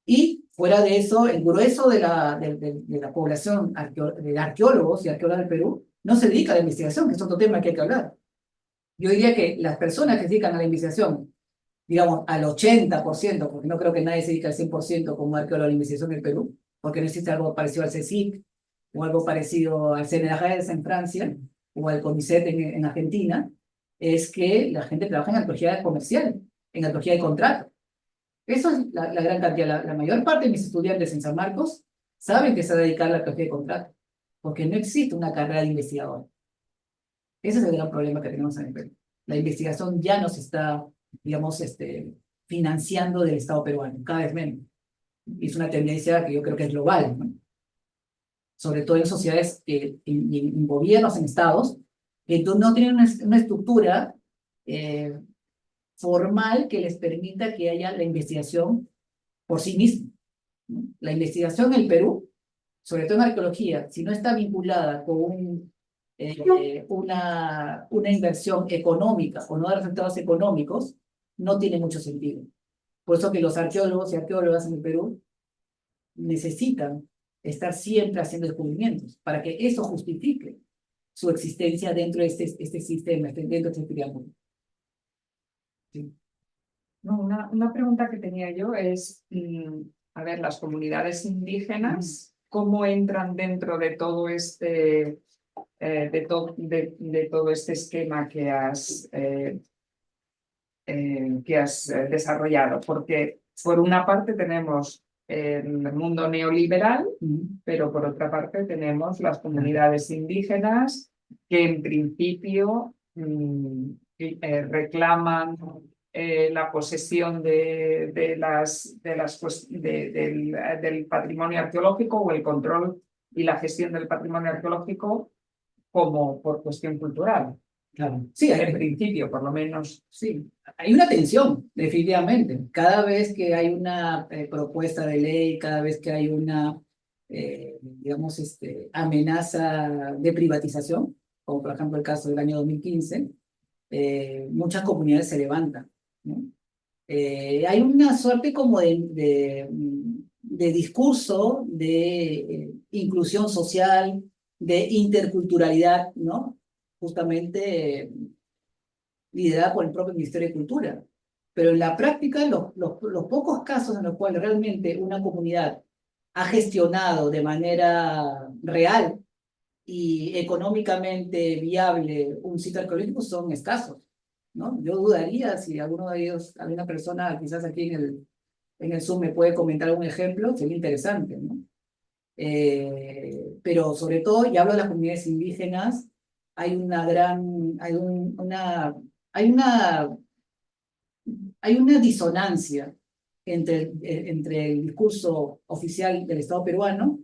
Y fuera de eso, el grueso de la población de arqueólogos y arqueólogas del Perú no se dedica a la investigación, que es otro tema que hay que hablar. Yo diría que las personas que se dedican a la investigación, digamos, al 80%, porque no creo que nadie se dedique al 100% como arqueólogo a la investigación en el Perú, porque no existe algo parecido al CSIC, o algo parecido al CNRS en Francia, o al CONICET en Argentina, es que la gente trabaja en arqueología comercial, en arqueología de contrato. Eso es la gran cantidad. La mayor parte de mis estudiantes en San Marcos saben que se va a dedicar a la arqueología de contrato, porque no existe una carrera de investigador. Ese es el gran problema que tenemos en el Perú. La investigación ya no se está, digamos, financiando del Estado peruano, cada vez menos. Y es una tendencia que yo creo que es global, ¿no? Sobre todo en sociedades en gobiernos, en estados, que no tienen una estructura formal que les permita que haya la investigación por sí misma, ¿no? La investigación en el Perú, sobre todo en arqueología, si no está vinculada con una inversión económica o no da resultados económicos, no tiene mucho sentido. Por eso que los arqueólogos y arqueólogas en el Perú necesitan estar siempre haciendo descubrimientos para que eso justifique su existencia dentro de este sistema, dentro de este triángulo. Sí. No, una pregunta que tenía yo es, a ver, las comunidades indígenas, ¿cómo entran dentro de todo este, de todo este esquema que has desarrollado? Porque por una parte tenemos el mundo neoliberal, pero por otra parte tenemos las comunidades indígenas que en principio reclaman la posesión del patrimonio arqueológico o el control y la gestión del patrimonio arqueológico como por cuestión cultural. Claro. Sí, En principio, por lo menos. Sí, hay una tensión, definitivamente. Cada vez que hay una propuesta de ley, cada vez que hay una, digamos, amenaza de privatización, como por ejemplo el caso del año 2015, muchas comunidades se levantan, ¿no? Hay una suerte como de discurso de inclusión social, de interculturalidad, ¿no? Justamente liderada por el propio Ministerio de Cultura. Pero en la práctica, los pocos casos en los cuales realmente una comunidad ha gestionado de manera real y económicamente viable un sitio arqueológico son escasos, ¿no? Yo dudaría si alguno de ellos, alguna persona quizás aquí en el Zoom me puede comentar algún ejemplo, sería interesante, ¿no? Pero sobre todo, y hablo de las comunidades indígenas, hay una disonancia entre el discurso oficial del Estado peruano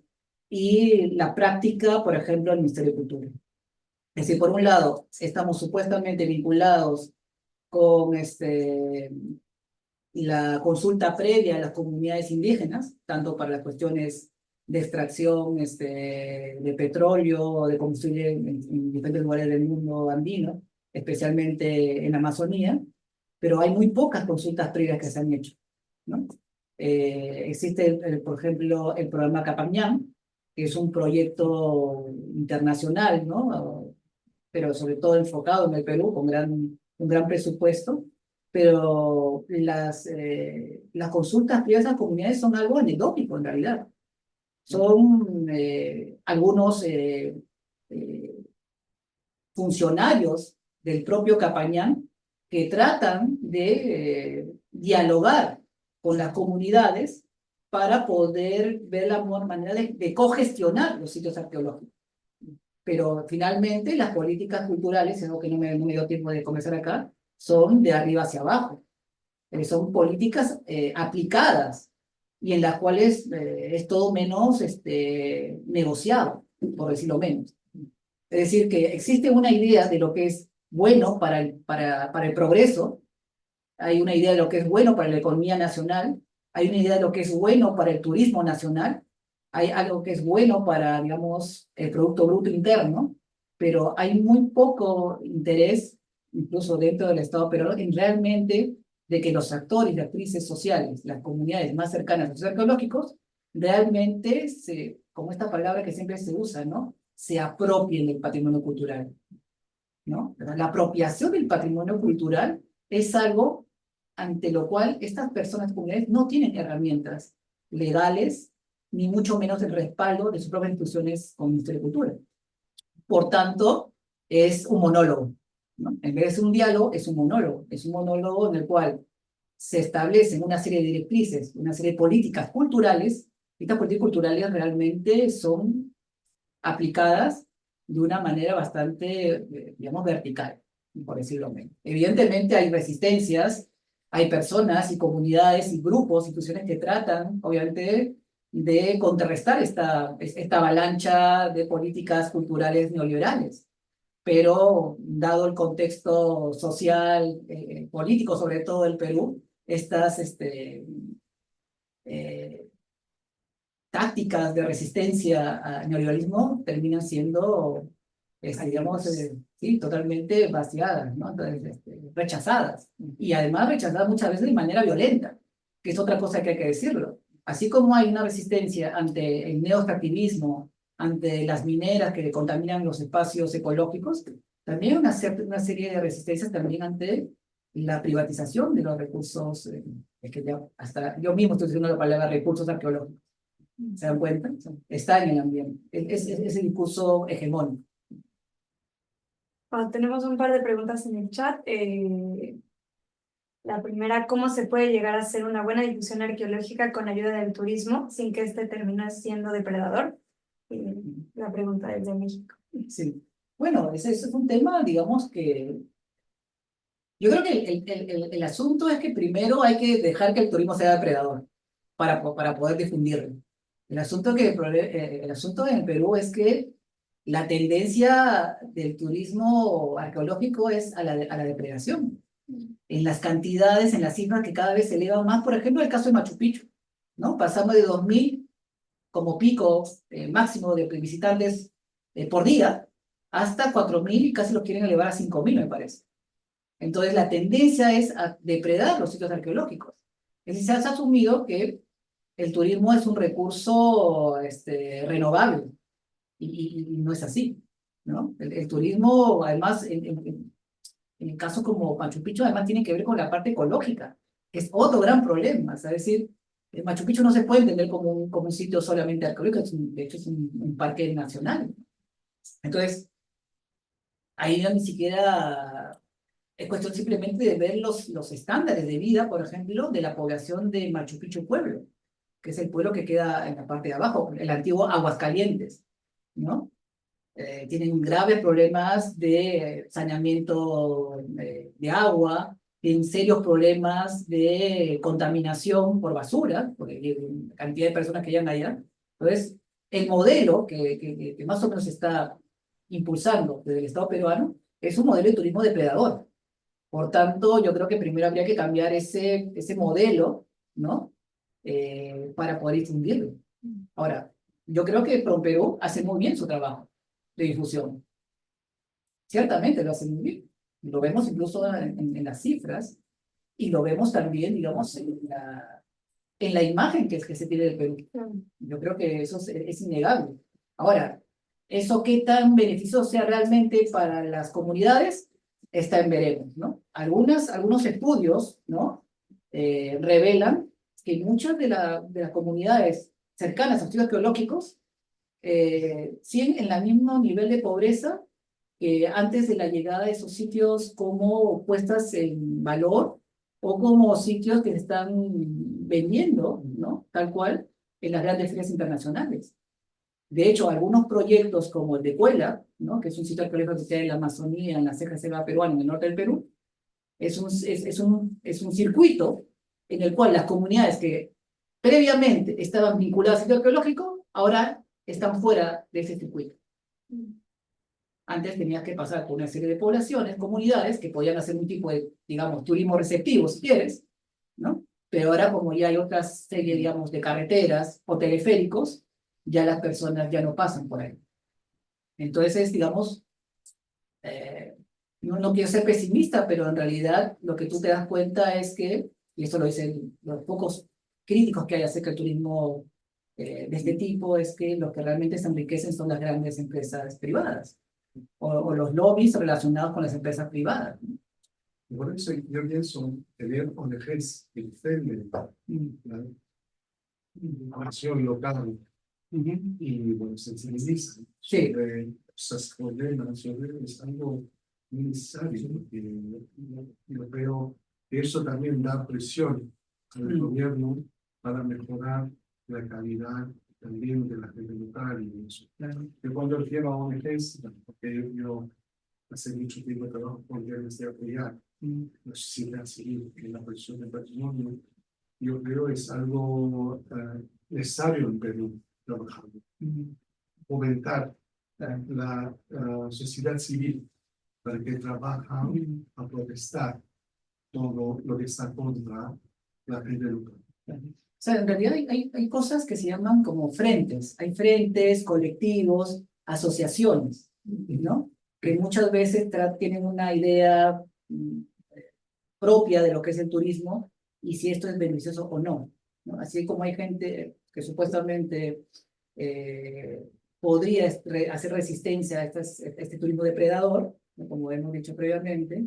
y la práctica, por ejemplo, del Ministerio de Cultura. Es decir, por un lado, estamos supuestamente vinculados con la consulta previa a las comunidades indígenas, tanto para las cuestiones de extracción de petróleo o de combustible en diferentes lugares del mundo andino, especialmente en la Amazonía, pero hay muy pocas consultas previas que se han hecho, ¿no? Existe, por ejemplo, el programa Capañán, que es un proyecto internacional, ¿no? Pero sobre todo enfocado en el Perú, con un gran presupuesto, pero las consultas previas a las comunidades son algo anecdótico en realidad. Son algunos funcionarios del propio Capañán que tratan de dialogar con las comunidades para poder ver la mejor manera de cogestionar los sitios arqueológicos. Pero finalmente las políticas culturales, es algo que no me dio tiempo de comenzar acá, son de arriba hacia abajo. Son políticas aplicadas y en las cuales es todo menos negociado, por decirlo menos. Es decir, que existe una idea de lo que es bueno para el progreso, hay una idea de lo que es bueno para la economía nacional, hay una idea de lo que es bueno para el turismo nacional, hay algo que es bueno para, digamos, el Producto Bruto Interno, pero hay muy poco interés, incluso dentro del Estado peruano, en realmente de que los actores y actrices sociales, las comunidades más cercanas a los arqueológicos, realmente como esta palabra que siempre se usa, ¿no? Se apropien del patrimonio cultural, ¿no? La apropiación del patrimonio cultural es algo ante lo cual estas personas comunidades no tienen herramientas legales, ni mucho menos el respaldo de sus propias instituciones como Ministerio de Cultura. Por tanto, es un monólogo, ¿no? En vez de ser un diálogo, es un monólogo en el cual se establecen una serie de directrices, una serie de políticas culturales. Estas políticas culturales realmente son aplicadas de una manera bastante, digamos, vertical, por decirlo menos. Evidentemente hay resistencias, hay personas y comunidades y grupos, instituciones que tratan, obviamente, de contrarrestar esta avalancha de políticas culturales neoliberales. Pero, dado el contexto social, político, sobre todo del Perú, estas tácticas de resistencia al neoliberalismo terminan siendo, digamos, sí, totalmente vaciadas, ¿no? Entonces, rechazadas. Y además rechazadas muchas veces de manera violenta, que es otra cosa que hay que decirlo. Así como hay una resistencia ante el neoextractivismo, ante las mineras que contaminan los espacios ecológicos, también hay una serie de resistencias también ante la privatización de los recursos, es que ya hasta yo mismo estoy diciendo la palabra recursos arqueológicos. ¿Se dan cuenta? Está en el ambiente. Es el discurso hegemónico. Tenemos un par de preguntas en el chat. La primera, ¿cómo se puede llegar a hacer una buena difusión arqueológica con ayuda del turismo sin que este termine siendo depredador? La pregunta es de México. Sí. Bueno, ese es un tema, digamos que... Yo creo que el asunto es que primero hay que dejar que el turismo sea depredador para poder difundirlo. El asunto en el Perú es que la tendencia del turismo arqueológico es a la depredación. En las cantidades, en las cifras que cada vez se elevan más, por ejemplo, el caso de Machu Picchu, ¿no? Pasamos de 2.000 como pico máximo de visitantes por día hasta 4.000 y casi los quieren elevar a 5.000, me parece. Entonces, la tendencia es a depredar los sitios arqueológicos. Es decir, se ha asumido que el turismo es un recurso renovable y no es así, ¿no? El turismo, además, en casos como Machu Picchu, además tiene que ver con la parte ecológica, que es otro gran problema. Es decir, Machu Picchu no se puede entender como un sitio solamente arqueológico, de hecho es un parque nacional. Entonces, ahí no ni siquiera es cuestión simplemente de ver los estándares de vida, por ejemplo, de la población de Machu Picchu Pueblo, que es el pueblo que queda en la parte de abajo, el antiguo Aguascalientes, ¿no? Tienen graves problemas de saneamiento de agua, tienen serios problemas de contaminación por basura, porque hay cantidad de personas que llegan allá. Entonces, el modelo que más o menos se está impulsando desde el Estado peruano es un modelo de turismo depredador. Por tanto, yo creo que primero habría que cambiar ese modelo, ¿no? Para poder difundirlo. Ahora, yo creo que ProPerú hace muy bien su trabajo de difusión. Ciertamente lo hace muy bien. Lo vemos incluso en las cifras y lo vemos también, digamos, en la imagen que se tiene del Perú. Yo creo que eso es innegable. Ahora, ¿eso qué tan beneficioso sea realmente para las comunidades? Está en veremos, ¿no? Algunos estudios, ¿no? Revelan que muchas de las comunidades cercanas a sitios arqueológicos siguen en el mismo nivel de pobreza que antes de la llegada de esos sitios como puestas en valor o como sitios que se están vendiendo, ¿no? Tal cual, en las grandes ferias internacionales. De hecho, algunos proyectos como el de Cuela, ¿no? Que es un sitio arqueológico que está en la Amazonía, en la ceja selva peruana, en el norte del Perú, es un circuito en el cual las comunidades que previamente estaban vinculadas al sitio arqueológico, ahora están fuera de ese circuito. Antes tenías que pasar por una serie de poblaciones, comunidades, que podían hacer un tipo de, digamos, turismo receptivo, si quieres, ¿no? Pero ahora, como ya hay otra serie, digamos, de carreteras o teleféricos, ya las personas ya no pasan por ahí. Entonces, digamos, no quiero ser pesimista, pero en realidad lo que tú te das cuenta es que, y eso lo dicen los pocos críticos que hay acerca del turismo de este tipo, es que lo que realmente se enriquecen son las grandes empresas privadas o los lobbies relacionados con las empresas privadas. Y por eso yo pienso tener ONGs que defienden la información local y bueno, sensibilizan Sí. sobre esos problemas, sobre es algo muy necesario, porque yo creo que eso también da presión al gobierno para mejorar la calidad también de la gente local y eso. Yo cuando refiero a ONGs, porque yo hace mucho tiempo trabajo con ONGs de apoyar la sociedad civil en la presión del patrimonio, yo creo es algo necesario en Perú trabajar, fomentar la sociedad civil para que trabaja a protestar todo lo que está contra la gente local. O sea, en realidad hay cosas que se llaman como frentes. Hay frentes, colectivos, asociaciones, ¿no? Que muchas veces tienen una idea propia de lo que es el turismo y si esto es beneficioso o no, ¿no? Así como hay gente que supuestamente podría hacer resistencia a este turismo depredador, ¿no? Como hemos dicho previamente,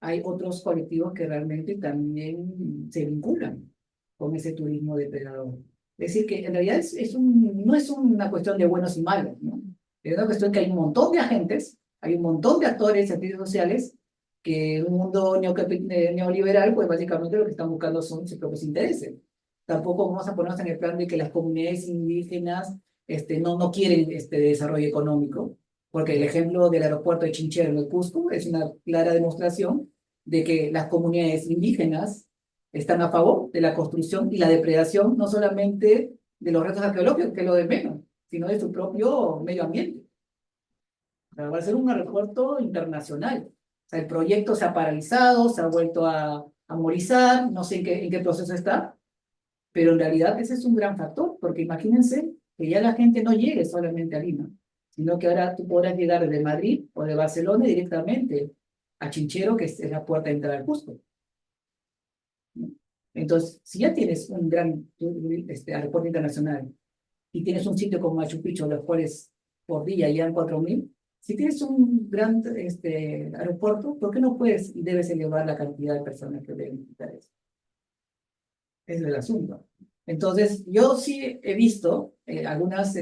hay otros colectivos que realmente también se vinculan con ese turismo depredador. Es decir, que en realidad no es una cuestión de buenos y malos, ¿no? Es una cuestión que hay un montón de agentes, hay un montón de actores y actividades sociales que en un mundo neoliberal, pues básicamente lo que están buscando son sus propios intereses. Tampoco vamos a ponernos en el plan de que las comunidades indígenas no quieren desarrollo económico, porque el ejemplo del aeropuerto de Chinchero en el Cusco es una clara demostración de que las comunidades indígenas están a favor de la construcción y la depredación, no solamente de los restos arqueológicos, que es lo de menos, sino de su propio medio ambiente. O sea, va a ser un aeropuerto internacional. O sea, el proyecto se ha paralizado, se ha vuelto a morizar, no sé en qué proceso está, pero en realidad ese es un gran factor, porque imagínense que ya la gente no llegue solamente a Lima, sino que ahora tú podrás llegar desde Madrid o de Barcelona directamente a Chinchero, que es la puerta de entrada al Cusco. Entonces, si ya tienes un gran aeropuerto internacional y tienes un sitio como Machu Picchu, los cuales por día llegan 4.000, si tienes un gran aeropuerto, ¿por qué no puedes y debes elevar la cantidad de personas que deben visitar eso? Ese es el asunto. Entonces, yo sí he visto algunas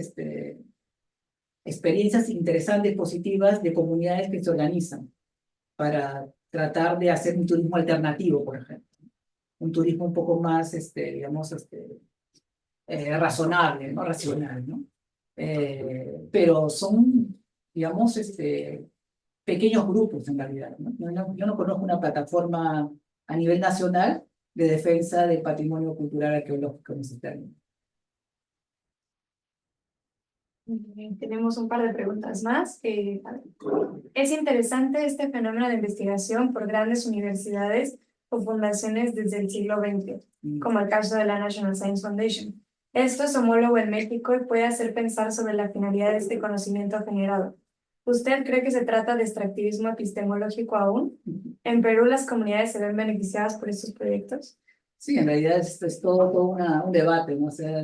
experiencias interesantes, positivas, de comunidades que se organizan para tratar de hacer un turismo alternativo, por ejemplo. Un turismo un poco más, digamos, razonable, no racional, ¿no? Pero son, digamos, pequeños grupos en realidad, ¿no? Yo no conozco una plataforma a nivel nacional de defensa del patrimonio cultural arqueológico en ese término. Tenemos un par de preguntas más. Es interesante este fenómeno de investigación por grandes universidades o fundaciones desde el siglo XX, como el caso de la National Science Foundation. Esto es homólogo en México y puede hacer pensar sobre la finalidad de este conocimiento generado. ¿Usted cree que se trata de extractivismo epistemológico aún? ¿En Perú las comunidades se ven beneficiadas por estos proyectos? Sí, en realidad es todo un debate, ¿no? O sea,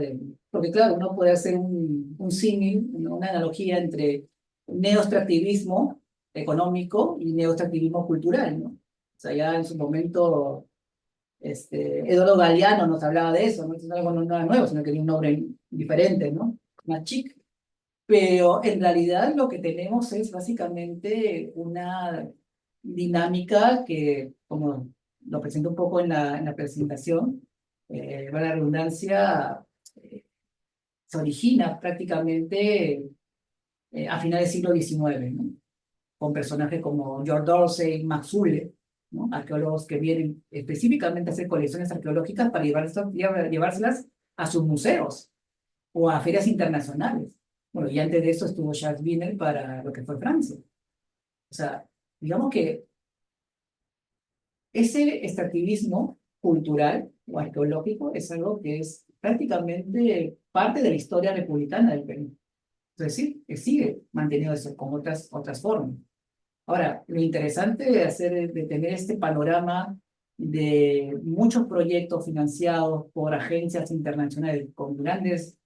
porque claro, uno puede hacer un símil, una analogía entre neoextractivismo económico y neoextractivismo cultural, ¿no? O sea, ya en su momento, Eduardo Galeano nos hablaba de eso, no es algo nada nuevo, sino que tiene un nombre diferente, ¿no? Más chic. Pero en realidad lo que tenemos es básicamente una dinámica que, como lo presento un poco en la presentación, para la redundancia, se origina prácticamente a finales del siglo XIX, ¿no? Con personajes como George Dorsey, Max Ulle, ¿no? Arqueólogos que vienen específicamente a hacer colecciones arqueológicas para llevárselas a sus museos o a ferias internacionales. Bueno, y antes de eso estuvo Jacques Wiener para lo que fue Francia. O sea, digamos que ese extractivismo cultural o arqueológico es algo que es prácticamente parte de la historia republicana del Perú. Es decir, que sigue manteniendo eso con otras formas. Ahora, lo interesante de tener este panorama de muchos proyectos financiados por agencias internacionales con grandes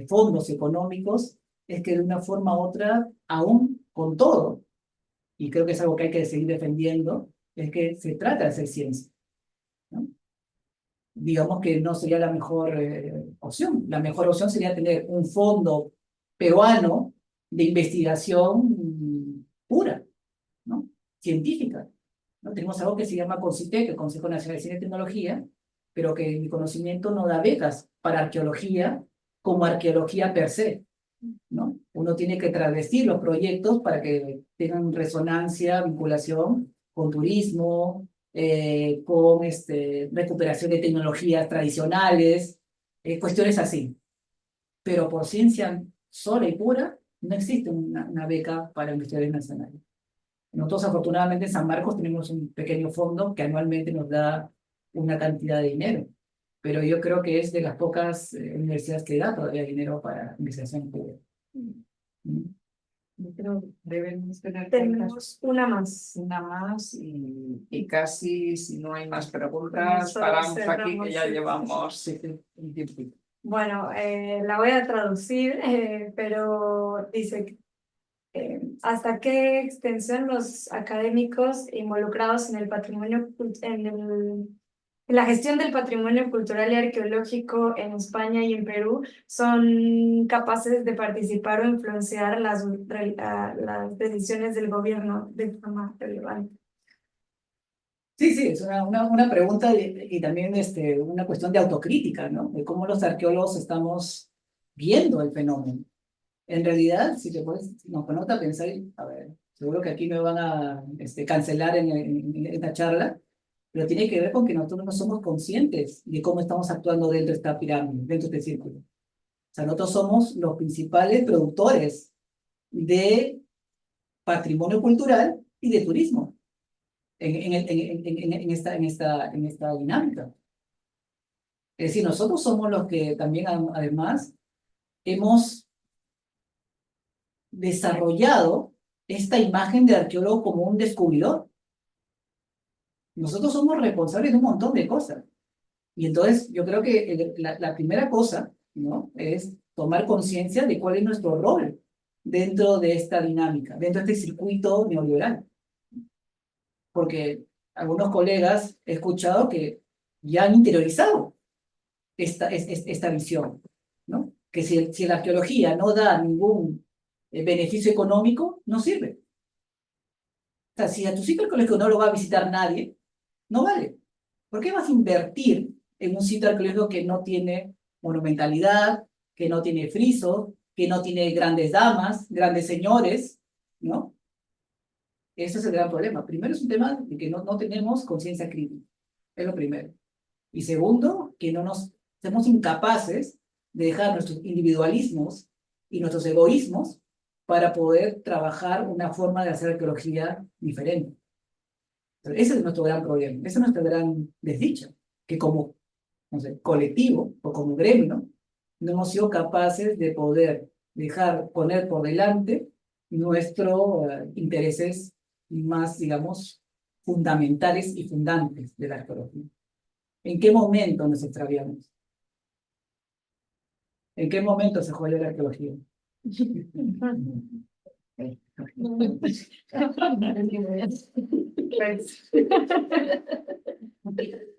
fondos económicos es que de una forma u otra, aún con todo, y creo que es algo que hay que seguir defendiendo, es que se trata de hacer ciencia, ¿no? Digamos que no sería la mejor opción. La mejor opción sería tener un fondo peruano de investigación pura, ¿no? Científica, ¿no? Tenemos algo que se llama CONCITEC, el Consejo Nacional de Ciencia y Tecnología, pero que en mi conocimiento no da becas para arqueología como arqueología per se, ¿no? Uno tiene que travestir los proyectos para que tengan resonancia, vinculación con turismo, con recuperación de tecnologías tradicionales, cuestiones así. Pero por ciencia sola y pura, no existe una beca para investigadores nacionales. Nosotros, afortunadamente, en San Marcos tenemos un pequeño fondo que anualmente nos da una cantidad de dinero, pero yo creo que es de las pocas universidades que da todavía dinero para investigación pública. Yo creo que debemos tener Tenemos una más. una más y casi, si no hay más preguntas, Nosotros paramos aquí cerramos, que ya sí. llevamos un tiempo. Bueno, la voy a traducir, pero dice que, ¿hasta qué extensión los académicos involucrados en el patrimonio, en la gestión del patrimonio cultural y arqueológico en España y en Perú son capaces de participar o influenciar las decisiones del gobierno de forma relevante? Sí, sí, es una pregunta y también una cuestión de autocrítica, ¿no? De cómo los arqueólogos estamos viendo el fenómeno. En realidad, si nos ponemos a pensar, a ver, seguro que aquí me van a cancelar en esta charla, pero tiene que ver con que nosotros no somos conscientes de cómo estamos actuando dentro de esta pirámide, dentro de este círculo. O sea, nosotros somos los principales productores de patrimonio cultural y de turismo en esta dinámica. Es decir, nosotros somos los que también además hemos desarrollado esta imagen de arqueólogo como un descubridor. Nosotros somos responsables de un montón de cosas. Y entonces yo creo que la primera cosa, ¿no?, es tomar conciencia de cuál es nuestro rol dentro de esta dinámica, dentro de este circuito neoliberal. Porque algunos colegas he escuchado que ya han interiorizado esta visión, ¿no? Que si la arqueología no da ningún beneficio económico, no sirve. O sea, si a tu sitio arqueológico no lo va a visitar nadie, no vale. ¿Por qué vas a invertir en un sitio arqueológico que no tiene monumentalidad, que no tiene frisos, que no tiene grandes damas, grandes señores, ¿no? Ese es el gran problema. Primero es un tema de que no tenemos conciencia crítica. Es lo primero. Y segundo, que no nos somos incapaces de dejar nuestros individualismos y nuestros egoísmos para poder trabajar una forma de hacer arqueología diferente. Entonces, ese es nuestro gran problema, esa es nuestra gran desdicha, que como, no sé, colectivo o como gremio no hemos sido capaces de poder poner por delante nuestros intereses más, digamos, fundamentales y fundantes de la arqueología. ¿En qué momento nos extraviamos? ¿En qué momento se jodió la arqueología?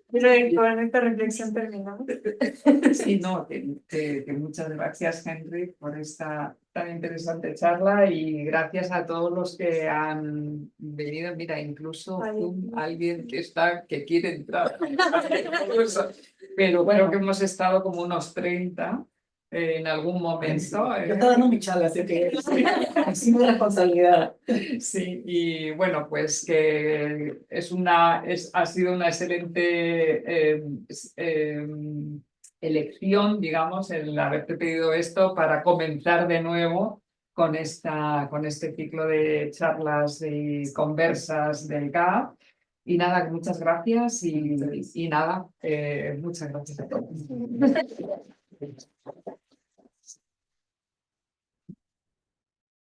Creo que con esta reflexión terminamos. Sí, no, que muchas gracias, Henry, por esta tan interesante charla y gracias a todos los que han venido. Mira, incluso alguien que quiere entrar, pero creo que hemos estado como unos 30 en algún momento. Yo estaba dando mi charla, así que es una responsabilidad. Sí, y bueno, pues que ha sido una excelente elección, digamos, el haberte pedido esto para comenzar de nuevo con este ciclo de charlas y conversas del GAP. Y nada, muchas gracias y nada, muchas gracias a todos.